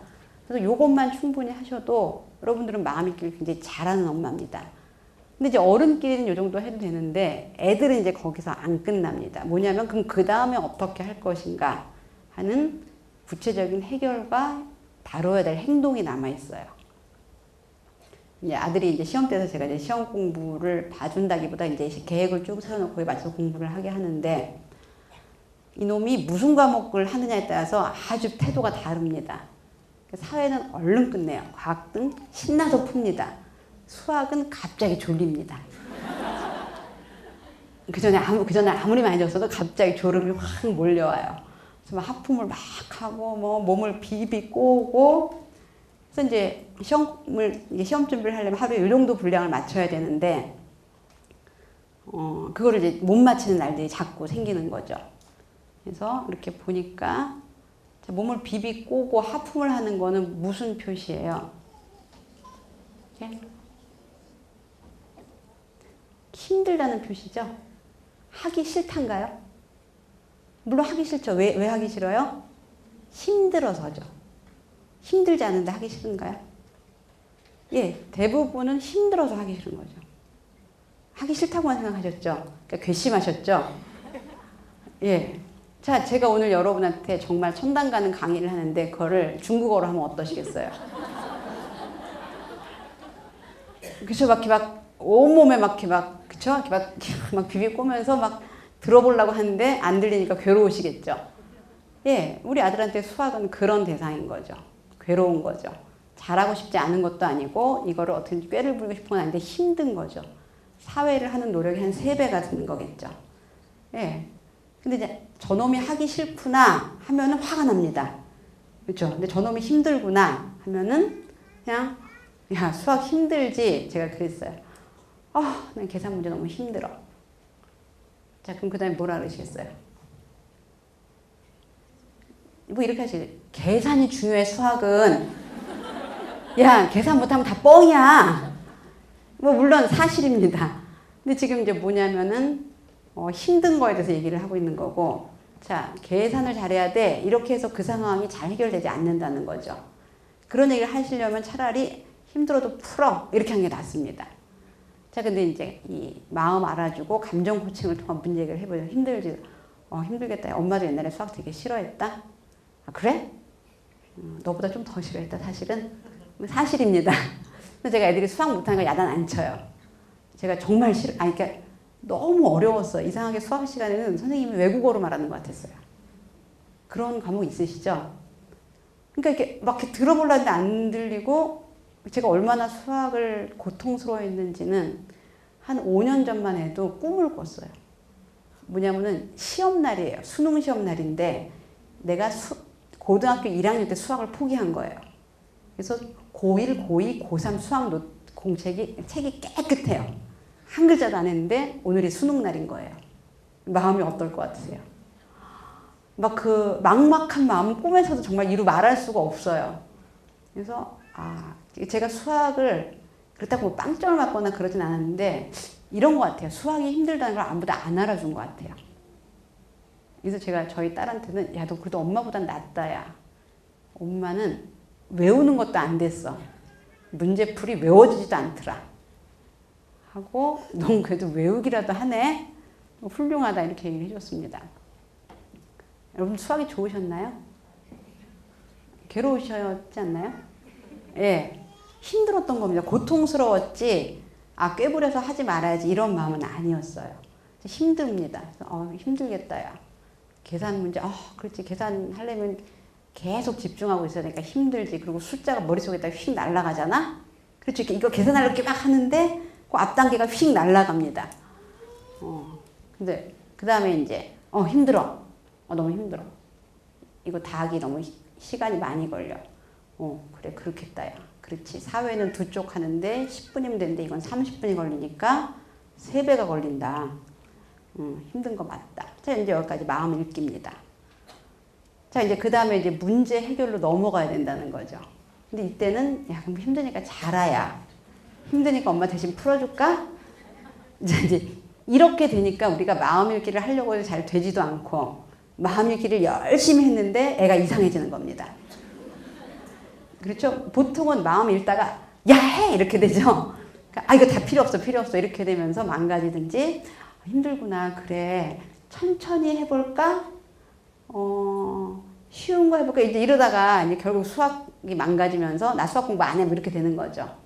그래서 이것만 충분히 하셔도 여러분들은 마음있기를 굉장히 잘하는 엄마입니다. 근데 이제 어른끼리는 이 정도 해도 되는데 애들은 이제 거기서 안 끝납니다. 뭐냐면 그럼 그 다음에 어떻게 할 것인가 하는 구체적인 해결과 다뤄야 될 행동이 남아 있어요. 이제 아들이 이제 시험 때서 제가 이제 시험 공부를 봐준다기보다 이제 계획을 쭉 세워놓고 거기에 맞춰서 공부를 하게 하는데 이놈이 무슨 과목을 하느냐에 따라서 아주 태도가 다릅니다. 사회는 얼른 끝내요. 과학 등 신나서 풉니다. 수학은 갑자기 졸립니다. 그 전에 아무리 많이 줬어도 갑자기 졸음이 확 몰려와요. 그래서 막 하품을 막 하고 뭐 몸을 비비 꼬고 그래서 이제 시험 준비를 하려면 하루에 이 정도 분량을 맞춰야 되는데, 그거를 이제 못 맞히는 날들이 자꾸 생기는 거죠. 그래서 이렇게 보니까, 몸을 비비 꼬고 하품을 하는 거는 무슨 표시예요? 이렇게? 힘들다는 표시죠? 하기 싫단가요? 물론 하기 싫죠. 왜 하기 싫어요? 힘들어서죠. 힘들지 않은데 하기 싫은가요? 예, 대부분은 힘들어서 하기 싫은 거죠. 하기 싫다고만 생각하셨죠? 그러니까 괘씸하셨죠? 예. 자, 제가 오늘 여러분한테 정말 천당 가는 강의를 하는데 그거를 중국어로 하면 어떠시겠어요? 그쵸? 막 온몸에 그쵸? 막 비비꼬면서 막 들어보려고 하는데 안 들리니까 괴로우시겠죠? 예, 우리 아들한테 수학은 그런 대상인 거죠. 괴로운 거죠. 잘하고 싶지 않은 것도 아니고 이거를 어떻게 꾀를 부리고 싶은 건 아닌데 힘든 거죠. 사회를 하는 노력이 한 3배가 드는 거겠죠. 예. 근데 이제 저놈이 하기 싫구나 하면은 화가 납니다. 그렇죠? 근데 저놈이 힘들구나 하면은 그냥 야, 수학 힘들지. 제가 그랬어요. 난 계산 문제 너무 힘들어. 자, 그럼 그 다음에 뭐라 그러시겠어요? 뭐 이렇게 하시죠. 계산이 중요해, 수학은. 야, 계산 못하면 다 뻥이야. 뭐 물론 사실입니다. 근데 지금 이제 뭐냐면은 힘든 거에 대해서 얘기를 하고 있는 거고, 자, 계산을 잘해야 돼. 이렇게 해서 그 상황이 잘 해결되지 않는다는 거죠. 그런 얘기를 하시려면 차라리 힘들어도 풀어. 이렇게 하는 게 낫습니다. 자, 근데 이제 이 마음 알아주고 감정 코칭을 통한 문제 해결을 해보죠. 힘들지? 힘들겠다. 엄마도 옛날에 수학 되게 싫어했다. 아, 그래? 너보다 좀 더 싫어했다, 사실은. 사실입니다. 근데 제가 애들이 수학 못하는 거 야단 안 쳐요. 제가 정말 그러니까 너무 어려웠어요. 이상하게 수학 시간에는 선생님이 외국어로 말하는 것 같았어요. 그런 과목 있으시죠? 그러니까 이렇게 막 이렇게 들어보려 했는데 안 들리고, 제가 얼마나 수학을 고통스러워했는지는 한 5년 전만 해도 꿈을 꿨어요. 뭐냐면은 시험날이에요. 수능 시험날인데 내가 고등학교 1학년 때 수학을 포기한 거예요. 그래서 고1, 고2, 고3 수학 책이 깨끗해요. 한 글자도 안 했는데 오늘이 수능날인 거예요. 마음이 어떨 것 같으세요? 막 그 막막한 마음을 꿈에서도 정말 이루 말할 수가 없어요. 그래서 제가 수학을 그렇다고 빵점을 맞거나 그러진 않았는데 이런 것 같아요. 수학이 힘들다는 걸 아무도 안 알아준 것 같아요. 그래서 제가 저희 딸한테는 야, 너 그래도 엄마보단 낫다, 야. 엄마는 외우는 것도 안 됐어. 문제풀이 외워지지도 않더라. 하고 넌 그래도 외우기라도 하네. 훌륭하다 이렇게 얘기를 해줬습니다. 여러분 수학이 좋으셨나요? 괴로우셨지 않나요? 예, 힘들었던 겁니다. 고통스러웠지 꾀부려서 하지 말아야지 이런 마음은 아니었어요. 힘듭니다. 그래서 힘들겠다, 야. 계산 문제, 그렇지. 계산하려면 계속 집중하고 있어야 되니까 힘들지. 그리고 숫자가 머릿속에다 휙 날아가잖아? 그렇지. 이거 계산하려고 이렇게 막 하는데 그 앞단계가 휙 날아갑니다. 근데 그 다음에 이제 힘들어. 너무 힘들어. 이거 다 하기 너무 시간이 많이 걸려. 그래, 그렇겠다, 야. 그렇지. 사회는 2쪽 하는데 10분이면 되는데 이건 30분이 걸리니까 3배가 걸린다. 힘든 거 맞다. 자, 이제 여기까지 마음 읽기입니다. 자, 이제 그 다음에 이제 문제 해결로 넘어가야 된다는 거죠. 근데 이때는, 야, 그럼 힘드니까 자라야. 힘드니까 엄마 대신 풀어줄까? 이제 이렇게 되니까 우리가 마음 읽기를 하려고 해도 잘 되지도 않고 마음 읽기를 열심히 했는데 애가 이상해지는 겁니다. 그렇죠? 보통은 마음 읽다가 야 해! 이렇게 되죠. 아 이거 다 필요 없어 이렇게 되면서 망가지든지 힘들구나 그래 천천히 해볼까? 쉬운 거 해볼까? 이제 이러다가 이제 결국 수학이 망가지면서 나 수학 공부 안 해 뭐 이렇게 되는 거죠.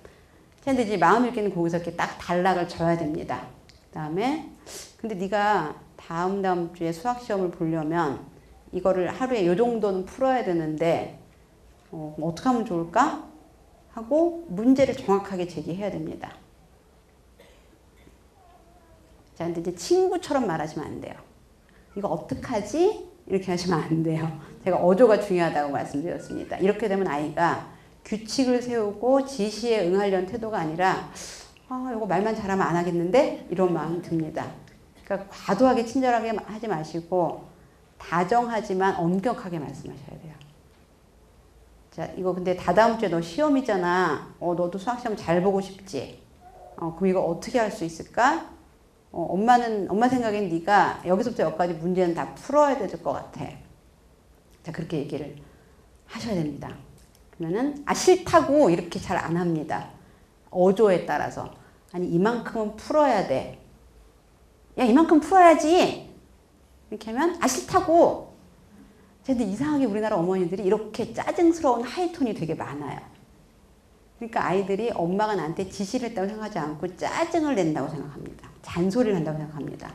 근데 이제 마음 읽기는 거기서 이렇게 딱 단락을 줘야 됩니다. 그다음에 근데 네가 다음 주에 수학 시험을 보려면 이거를 하루에 요 정도는 풀어야 되는데 어떻게 하면 좋을까? 하고 문제를 정확하게 제기해야 됩니다. 자, 근데 이제 친구처럼 말하시면 안 돼요. 이거 어떡하지? 이렇게 하시면 안 돼요. 제가 어조가 중요하다고 말씀드렸습니다. 이렇게 되면 아이가 규칙을 세우고 지시에 응하려는 태도가 아니라 이거 말만 잘하면 안 하겠는데? 이런 마음이 듭니다. 그러니까 과도하게 친절하게 하지 마시고 다정하지만 엄격하게 말씀하셔야 돼요. 자, 이거 근데 다다음 주에 너 시험이잖아. 너도 수학 시험 잘 보고 싶지? 그럼 이거 어떻게 할 수 있을까? 엄마 생각엔 네가 여기서부터 여기까지 문제는 다 풀어야 될 것 같아. 자, 그렇게 얘기를 하셔야 됩니다. 그러면은 싫다고 이렇게 잘 안 합니다. 어조에 따라서. 아니 이만큼은 풀어야 돼. 야 이만큼 풀어야지. 이렇게 하면 싫다고. 근데 이상하게 우리나라 어머니들이 이렇게 짜증스러운 하이톤이 되게 많아요. 그러니까 아이들이 엄마가 나한테 지시를 했다고 생각하지 않고 짜증을 낸다고 생각합니다. 잔소리를 한다고 생각합니다.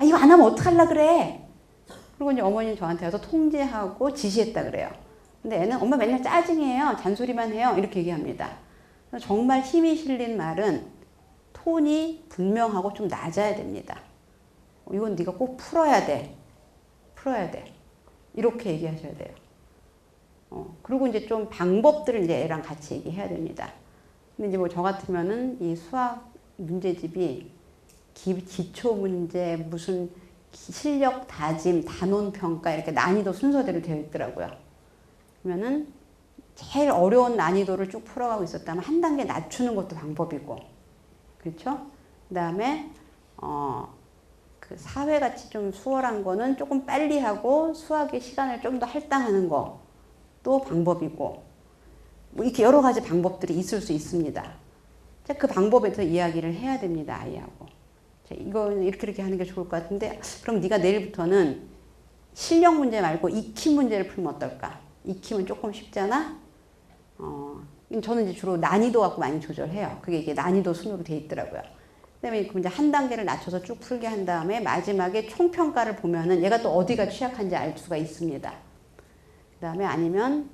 이거 안 하면 어떡하려 그래? 그리고 이제 어머니는 저한테 와서 통제하고 지시했다 그래요. 근데 애는 엄마 맨날 짜증해요. 잔소리만 해요. 이렇게 얘기합니다. 정말 힘이 실린 말은 톤이 분명하고 좀 낮아야 됩니다. 이건 네가 꼭 풀어야 돼. 풀어야 돼. 이렇게 얘기하셔야 돼요. 그리고 이제 좀 방법들을 이제 애랑 같이 얘기해야 됩니다. 근데 이제 뭐 저 같으면은 이 수학 문제집이 기초 문제, 무슨 실력 다짐, 단원 평가 이렇게 난이도 순서대로 되어 있더라고요. 그러면은 제일 어려운 난이도를 쭉 풀어가고 있었다면 한 단계 낮추는 것도 방법이고, 그렇죠? 그 다음에 그 사회같이 좀 수월한 거는 조금 빨리 하고 수학의 시간을 좀 더 할당하는 것도 방법이고, 뭐 이렇게 여러 가지 방법들이 있을 수 있습니다. 자, 그 방법에 대해서 이야기를 해야 됩니다, 아이하고. 자, 이거는 이렇게 하는 게 좋을 것 같은데, 그럼 네가 내일부터는 실력 문제 말고 익힘 문제를 풀면 어떨까? 익힘은 조금 쉽잖아? 저는 이제 주로 난이도 갖고 많이 조절해요. 그게 이게 난이도 순으로 돼 있더라고요. 그다음에 이제 한 단계를 낮춰서 쭉 풀게 한 다음에 마지막에 총평가를 보면은 얘가 또 어디가 취약한지 알 수가 있습니다. 그다음에 아니면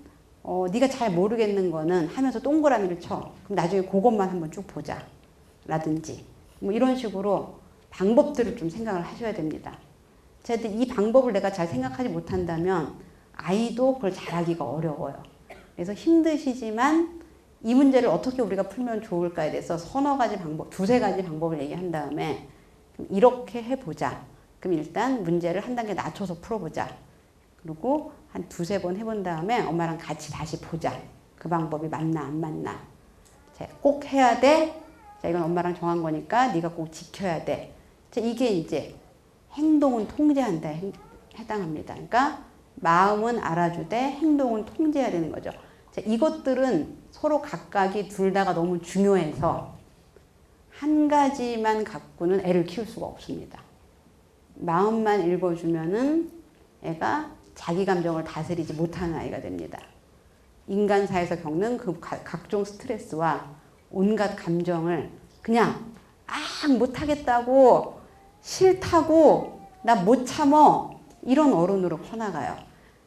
네가 잘 모르겠는 거는 하면서 동그라미를 쳐. 그럼 나중에 그것만 한번 쭉 보자. 라든지 뭐 이런 식으로 방법들을 좀 생각을 하셔야 됩니다. 근데 이 방법을 내가 잘 생각하지 못한다면 아이도 그걸 잘하기가 어려워요. 그래서 힘드시지만 이 문제를 어떻게 우리가 풀면 좋을까에 대해서 서너 가지 방법, 두세 가지 방법을 얘기한 다음에 이렇게 해보자. 그럼 일단 문제를 한 단계 낮춰서 풀어보자. 그리고 한 두세 번 해본 다음에 엄마랑 같이 다시 보자. 그 방법이 맞나 안 맞나. 자, 꼭 해야 돼. 자, 이건 엄마랑 정한 거니까 네가 꼭 지켜야 돼. 자, 이게 이제 행동은 통제한다 해당합니다. 그러니까 마음은 알아주되 행동은 통제해야 되는 거죠. 자, 이것들은 서로 각각이 둘 다가 너무 중요해서 한 가지만 갖고는 애를 키울 수가 없습니다. 마음만 읽어주면은 애가 자기 감정을 다스리지 못하는 아이가 됩니다. 인간사에서 겪는 그 각종 스트레스와 온갖 감정을 그냥 못하겠다고 싫다고 나 못 참어 이런 어른으로 커나가요.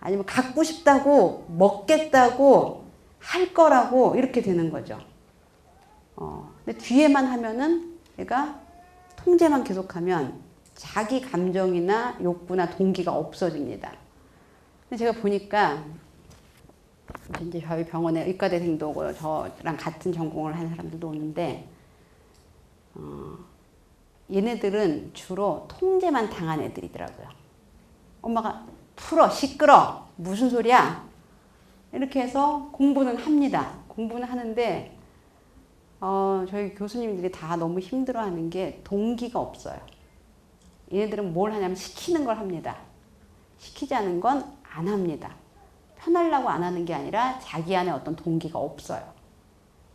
아니면 갖고 싶다고 먹겠다고 할 거라고 이렇게 되는 거죠. 근데 뒤에만 하면은 얘가 통제만 계속하면 자기 감정이나 욕구나 동기가 없어집니다. 근데 제가 보니까 이제 저희 병원에 의과대생도 오고 저랑 같은 전공을 하는 사람들도 오는데 얘네들은 주로 통제만 당한 애들이더라고요. 엄마가 풀어, 시끄러, 무슨 소리야? 이렇게 해서 공부는 합니다. 공부는 하는데 저희 교수님들이 다 너무 힘들어하는 게 동기가 없어요. 얘네들은 뭘 하냐면 시키는 걸 합니다. 시키지 않은 건 안 합니다. 편하려고 안 하는 게 아니라 자기 안에 어떤 동기가 없어요.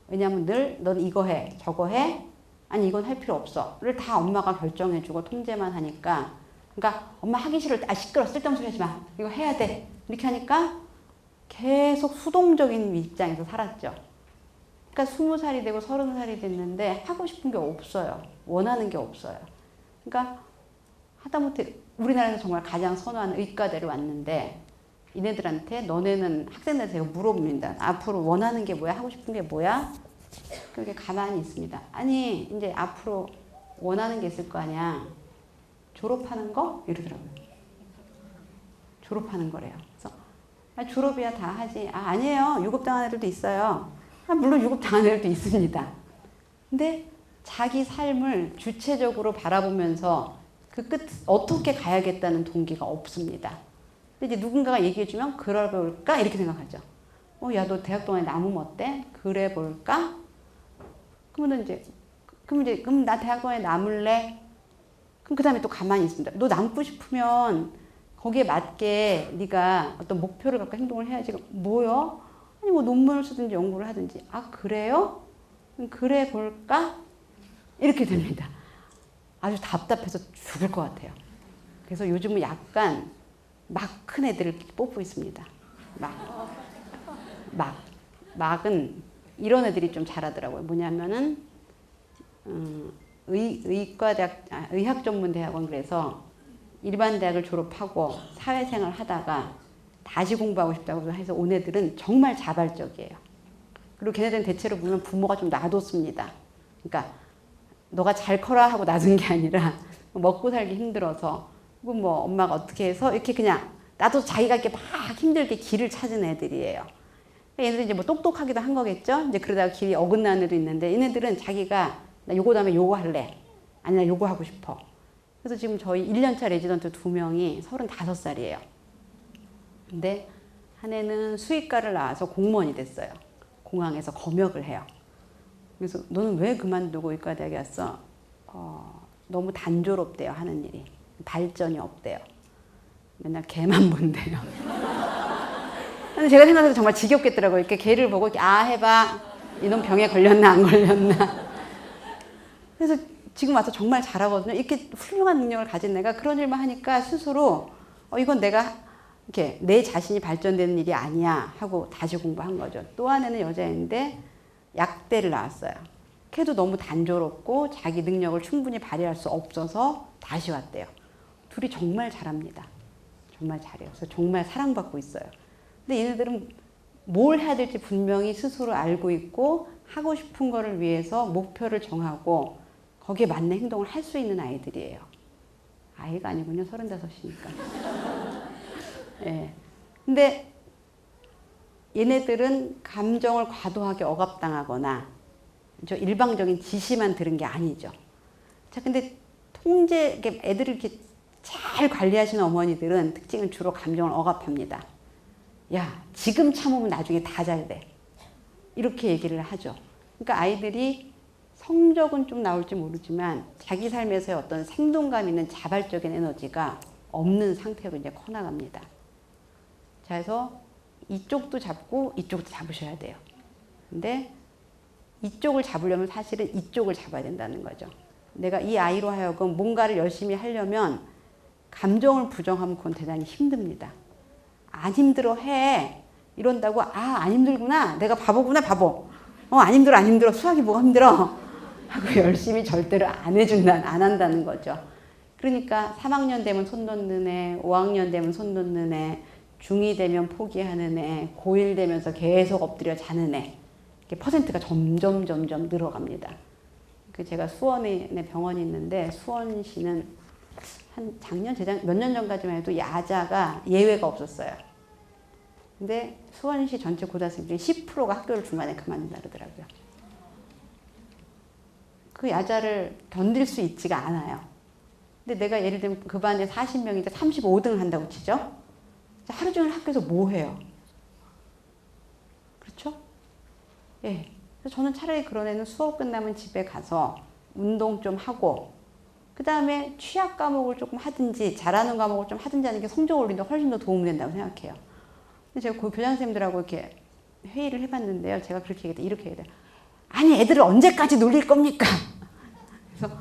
왜냐하면 늘 넌 이거 해, 저거 해, 아니 이건 할 필요 없어를 다 엄마가 결정해주고 통제만 하니까, 그러니까 엄마 하기 싫을 때 시끄러, 쓸데없는 소리 하지 마, 이거 해야 돼, 이렇게 하니까 계속 수동적인 입장에서 살았죠. 그러니까 20살이 되고 30살이 됐는데 하고 싶은 게 없어요. 원하는 게 없어요. 그러니까 하다못해 우리나라에서 정말 가장 선호하는 의과대를 왔는데, 이네들한테 너네는 학생들 제가 물어봅니다. 앞으로 원하는 게 뭐야? 하고 싶은 게 뭐야? 그렇게 가만히 있습니다. 아니 이제 앞으로 원하는 게 있을 거 아니야. 졸업하는 거? 이러더라고요. 졸업하는 거래요. 그래서 졸업이야 다 하지. 아니에요. 유급당한 애들도 있어요. 물론 유급당한 애들도 있습니다. 근데 자기 삶을 주체적으로 바라보면서 그 끝 어떻게 가야겠다는 동기가 없습니다. 근데 이제 누군가가 얘기해주면 그래 볼까? 이렇게 생각하죠. 야, 너 대학 동안에 남으면 어때? 그래 볼까? 그러면 그럼 나 대학 동안에 남을래? 그럼 그 다음에 또 가만히 있습니다. 너 남고 싶으면 거기에 맞게 네가 어떤 목표를 갖고 행동을 해야지. 뭐요? 아니 뭐 논문을 쓰든지 연구를 하든지. 그래요? 그럼 그래 볼까? 이렇게 됩니다. 아주 답답해서 죽을 것 같아요. 그래서 요즘은 약간 막 큰 애들을 뽑고 있습니다. 막은 이런 애들이 좀 잘하더라고요. 뭐냐면은 의학 전문 대학원, 그래서 일반 대학을 졸업하고 사회생활 하다가 다시 공부하고 싶다고 해서 온 애들은 정말 자발적이에요. 그리고 걔네들은 대체로 보면 부모가 좀 놔뒀습니다. 그러니까 너가 잘 커라 하고 놔둔 게 아니라 먹고 살기 힘들어서 뭐 엄마가 어떻게 해서 이렇게 그냥 나도 자기가 이렇게 막 힘들게 길을 찾은 애들이에요. 얘네들은 이제 뭐 똑똑하기도 한 거겠죠. 이제 그러다가 길이 어긋나는 애도 있는데, 얘네들은 자기가 나 요거 다음에 요거 할래. 아니 나 요거 하고 싶어. 그래서 지금 저희 1년차 레지던트 2명이 35살이에요. 근데 한 애는 수의과를 나와서 공무원이 됐어요. 공항에서 검역을 해요. 그래서 너는 왜 그만두고 의과대학에 왔어? 너무 단조롭대요, 하는 일이. 발전이 없대요. 맨날 개만 본대요. 근데 제가 생각해도 정말 지겹겠더라고요. 이렇게 개를 보고 해봐. 이놈 병에 걸렸나 안 걸렸나. 그래서 지금 와서 정말 잘하거든요. 이렇게 훌륭한 능력을 가진 애가 그런 일만 하니까 스스로 이건 내가 이렇게 내 자신이 발전되는 일이 아니야 하고 다시 공부한 거죠. 또 한 애는 여자인데 약대를 나왔어요. 걔도 너무 단조롭고 자기 능력을 충분히 발휘할 수 없어서 다시 왔대요. 둘이 정말 잘합니다. 정말 잘해요. 그래서 정말 사랑받고 있어요. 근데 얘네들은 뭘 해야 될지 분명히 스스로 알고 있고 하고 싶은 거를 위해서 목표를 정하고 거기에 맞는 행동을 할 수 있는 아이들이에요. 아이가 아니군요. 35이니까. 예. 근데 얘네들은 감정을 과도하게 억압당하거나 일방적인 지시만 들은 게 아니죠. 자, 근데 애들을 이렇게 잘 관리하시는 어머니들은 특징은 주로 감정을 억압합니다. 야, 지금 참으면 나중에 다 잘 돼. 이렇게 얘기를 하죠. 그러니까 아이들이 성적은 좀 나올지 모르지만 자기 삶에서의 어떤 생동감 있는 자발적인 에너지가 없는 상태로 이제 커나갑니다. 자, 그래서 이쪽도 잡고 이쪽도 잡으셔야 돼요. 근데 이쪽을 잡으려면 사실은 이쪽을 잡아야 된다는 거죠. 내가 이 아이로 하여금 뭔가를 열심히 하려면 감정을 부정하면 그건 대단히 힘듭니다. 안 힘들어 해. 이런다고 안 힘들구나. 내가 바보구나 바보. 안 힘들어 수학이 뭐가 힘들어. 하고 열심히 절대로 안 한다는 거죠. 그러니까 3학년 되면 손 놓는 애, 5학년 되면 손 놓는 애, 중2 되면 포기하는 애, 고1 되면서 계속 엎드려 자는 애. 이렇게 퍼센트가 점점 늘어갑니다. 제가 수원에 병원이 있는데 수원시는 한 몇 년 전까지만 해도 야자가 예외가 없었어요. 근데 수원시 전체 고등학생 중에 10%가 학교를 중간에 그만둔다 그러더라고요. 그 야자를 견딜 수 있지가 않아요. 근데 내가 예를 들면 그 반에 40명인데 35등을 한다고 치죠? 하루 종일 학교에서 뭐 해요? 그렇죠? 예. 그래서 저는 차라리 그런 애는 수업 끝나면 집에 가서 운동 좀 하고 그 다음에 취약 과목을 조금 하든지 잘하는 과목을 좀 하든지 하는 게 성적 올리는데 훨씬 더 도움이 된다고 생각해요. 근데 제가 그 교장선생님들하고 이렇게 회의를 해봤는데요. 제가 그렇게 얘기했다. 이렇게 얘기해요. 아니 애들을 언제까지 놀릴 겁니까? 그래서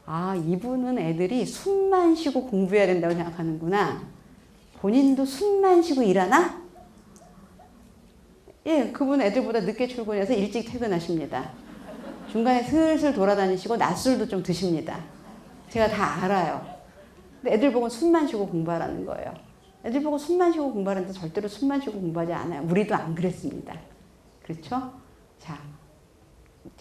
아 이분은 애들이 숨만 쉬고 공부해야 된다고 생각하는구나. 본인도 숨만 쉬고 일하나? 예, 그분 애들보다 늦게 출근해서 일찍 퇴근하십니다. 중간에 슬슬 돌아다니시고 낮술도 좀 드십니다. 제가 다 알아요. 근데 애들 보고 숨만 쉬고 공부하라는 거예요. 애들 보고 숨만 쉬고 공부하는데 절대로 숨만 쉬고 공부하지 않아요. 우리도 안 그랬습니다. 그렇죠? 자,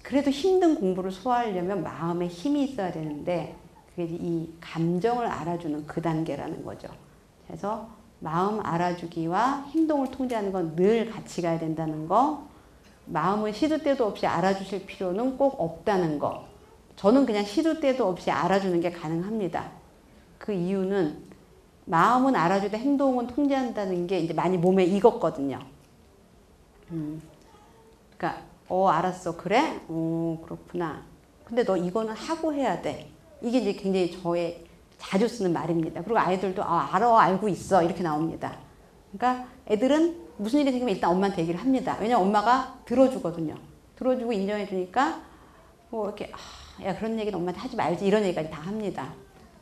그래도 힘든 공부를 소화하려면 마음에 힘이 있어야 되는데 그게 이 감정을 알아주는 그 단계라는 거죠. 그래서 마음 알아주기와 행동을 통제하는 건 늘 같이 가야 된다는 거, 마음을 시도 때도 없이 알아주실 필요는 꼭 없다는 거. 저는 그냥 시도 때도 없이 알아주는 게 가능합니다. 그 이유는 마음은 알아주되 행동은 통제한다는 게 이제 많이 몸에 익었거든요. 그러니까 알았어 그래? 그렇구나. 근데 너 이거는 하고 해야 돼. 이게 이제 굉장히 저의 자주 쓰는 말입니다. 그리고 아이들도 알아 알고 있어 이렇게 나옵니다. 그러니까 애들은 무슨 일이 생기면 일단 엄마한테 얘기를 합니다. 왜냐면 엄마가 들어주거든요. 들어주고 인정해 주니까 뭐 이렇게 야 그런 얘기는 엄마한테 하지 말지 이런 얘기까지 다 합니다.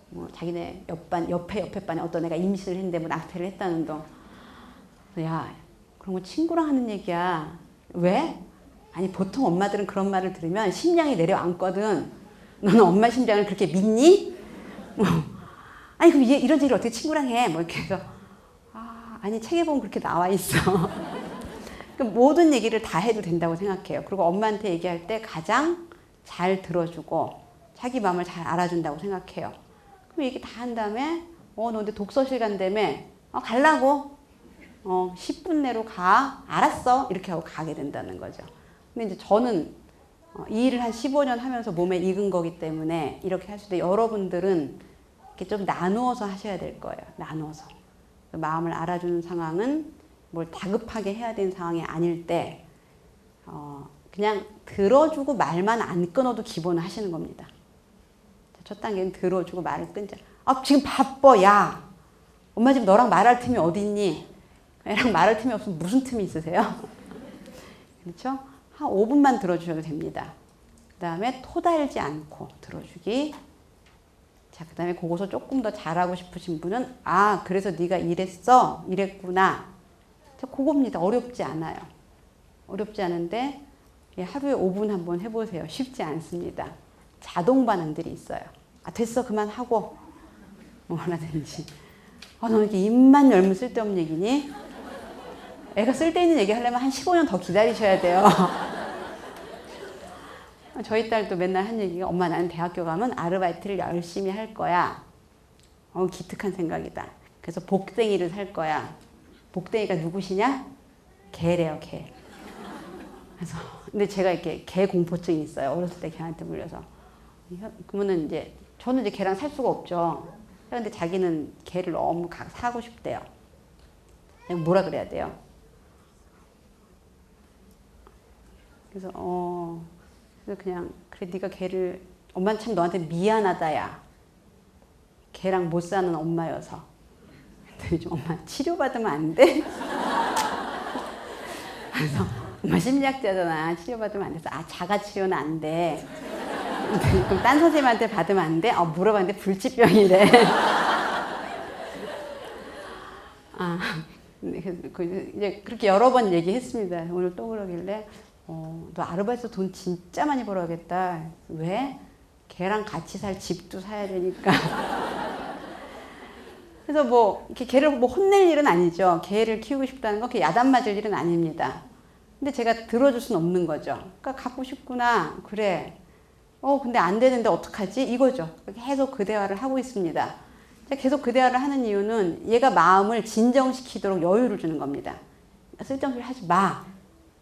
뭐 자기네 옆에 반에 어떤 애가 임신을 했는데 뭐 낙태를 했다는 둥. 야 그런 거 친구랑 하는 얘기야. 왜? 아니 보통 엄마들은 그런 말을 들으면 심장이 내려앉거든. 너는 엄마 심장을 그렇게 믿니? 아니 그럼 이런 얘기를 어떻게 친구랑 해? 뭐 이렇게 해서 아니 책에 보면 그렇게 나와 있어. 모든 얘기를 다 해도 된다고 생각해요. 그리고 엄마한테 얘기할 때 가장 잘 들어주고 자기 마음을 잘 알아준다고 생각해요. 그럼 얘기 다 한 다음에 너 근데 독서실 간다며? 가려고? 10분 내로 가. 알았어. 이렇게 하고 가게 된다는 거죠. 근데 이제 저는 이 일을 한 15년 하면서 몸에 익은 거기 때문에 이렇게 할 수 있는데 여러분들은 이렇게 좀 나누어서 하셔야 될 거예요. 나누어서. 마음을 알아주는 상황은 뭘 다급하게 해야 되는 상황이 아닐 때 그냥 들어주고 말만 안 끊어도 기본은 하시는 겁니다. 첫 단계는 들어주고 말을 끊자. 지금 바빠. 야 엄마 지금 너랑 말할 틈이 어디 있니? 애랑 말할 틈이 없으면 무슨 틈이 있으세요? 그렇죠? 한 5분만 들어주셔도 됩니다. 그 다음에 토달지 않고 들어주기. 자, 그 다음에 그거서 조금 더 잘하고 싶으신 분은 그래서 네가 이랬어? 이랬구나. 자, 그겁니다. 어렵지 않아요. 어렵지 않은데 하루에 5분 한번 해보세요. 쉽지 않습니다. 자동 반응들이 있어요. 됐어 그만하고 뭐라든지 너는 이렇게 입만 열면 쓸데없는 얘기니? 애가 쓸데있는 얘기 하려면 한 15년 더 기다리셔야 돼요. 저희 딸도 맨날 한 얘기가 엄마 나는 대학교 가면 아르바이트를 열심히 할 거야. 기특한 생각이다. 그래서 복댕이를 살 거야. 복댕이가 누구시냐? 개래요 개. 그래서 근데 제가 이렇게 개 공포증이 있어요. 어렸을 때 개한테 물려서. 그러면은 이제 저는 이제 개랑 살 수가 없죠. 그런데 자기는 개를 너무 사고 싶대요. 뭐라 그래야 돼요? 그래서 그냥 그래 네가 걔를 엄마는 참 너한테 미안하다야. 걔랑 못 사는 엄마여서. 근데 좀 엄마 치료받으면 안 돼? 그래서 엄마 심리학자잖아. 치료받으면 안 돼서 자가 치료는 안 돼. 그럼 딴 선생님한테 받으면 안 돼? 물어봤는데 불치병이래. 이제 그렇게 여러 번 얘기했습니다. 오늘 또 그러길래 너 아르바이트에서 돈 진짜 많이 벌어야겠다. 왜? 걔랑 같이 살 집도 사야 되니까. 그래서 뭐 이렇게 걔를 뭐 혼낼 일은 아니죠. 걔를 키우고 싶다는 건 야단 맞을 일은 아닙니다. 근데 제가 들어줄 수는 없는 거죠. 그러니까 갖고 싶구나. 그래. 근데 안 되는데 어떡하지? 이거죠. 계속 그 대화를 하고 있습니다. 계속 그 대화를 하는 이유는 얘가 마음을 진정시키도록 여유를 주는 겁니다. 쓸데없는 소리 하지 마.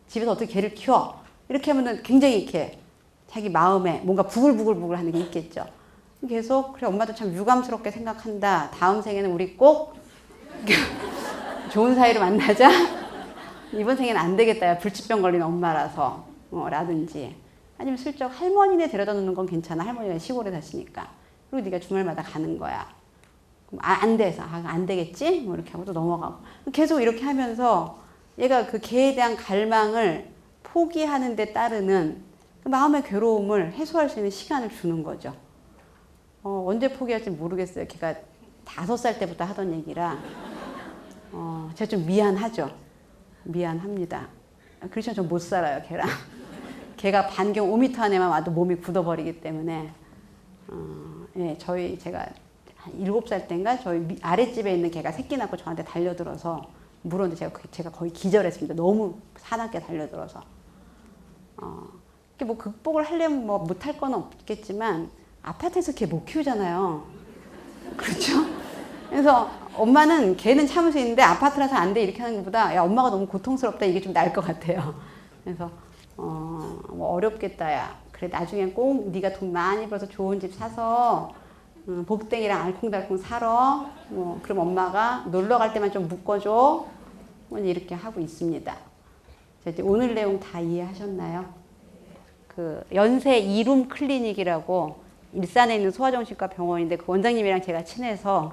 집에서 어떻게 개를 키워. 이렇게 하면은 굉장히 이렇게 자기 마음에 뭔가 부글부글 하는 게 있겠죠. 계속 그래 엄마도 참 유감스럽게 생각한다. 다음 생에는 우리 꼭 좋은 사이로 만나자. 이번 생에는 안 되겠다. 불치병 걸린 엄마라서. 라든지 아니면 슬쩍 할머니네 데려다 놓는 건 괜찮아. 할머니가 시골에 사시니까. 그리고 네가 주말마다 가는 거야. 그럼 안 돼서 안 되겠지? 뭐 이렇게 하고 또 넘어가고 계속 이렇게 하면서 얘가 그 개에 대한 갈망을 포기하는 데 따르는 그 마음의 괴로움을 해소할 수 있는 시간을 주는 거죠. 언제 포기할지 모르겠어요. 걔가 5살 때부터 하던 얘기라 제가 좀 미안하죠. 미안합니다. 그렇지만 전 못 살아요, 걔랑. 걔가 반경 5m 안에만 와도 몸이 굳어버리기 때문에 예, 제가 한 7살 때인가 저희 아랫집에 있는 개가 새끼 낳고 저한테 달려들어서 물었는데 제가 거의 기절했습니다. 너무 사납게 달려들어서. 뭐 극복을 하려면 뭐 못할 건 없겠지만 아파트에서 개 못 키우잖아요. 그렇죠? 그래서 엄마는 개는 참을 수 있는데 아파트라서 안 돼 이렇게 하는 것보다 야 엄마가 너무 고통스럽다 이게 좀 나을 것 같아요. 그래서 뭐 어렵겠다 야. 그래 나중엔 꼭 네가 돈 많이 벌어서 좋은 집 사서 복댕이랑 알콩달콩 살아. 뭐 그럼 엄마가 놀러 갈 때만 좀 묶어줘. 뭐 이렇게 하고 있습니다. 이제 오늘 내용 다 이해하셨나요? 그 연세 이룸 클리닉이라고 일산에 있는 소아정신과 병원인데 그 원장님이랑 제가 친해서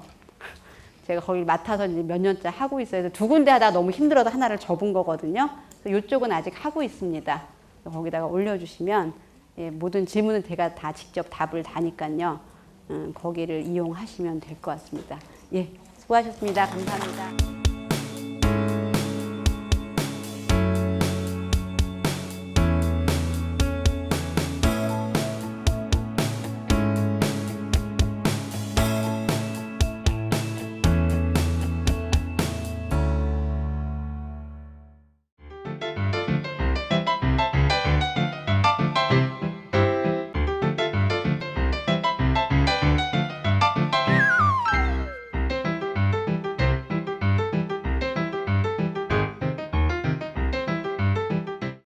제가 거기 맡아서 이제 몇 년째 하고 있어요. 그래서 2군데 하다가 너무 힘들어서 하나를 접은 거거든요. 이쪽은 아직 하고 있습니다. 거기다가 올려주시면 예, 모든 질문은 제가 다 직접 답을 다니까요. 거기를 이용하시면 될 것 같습니다. 예, 수고하셨습니다. 감사합니다.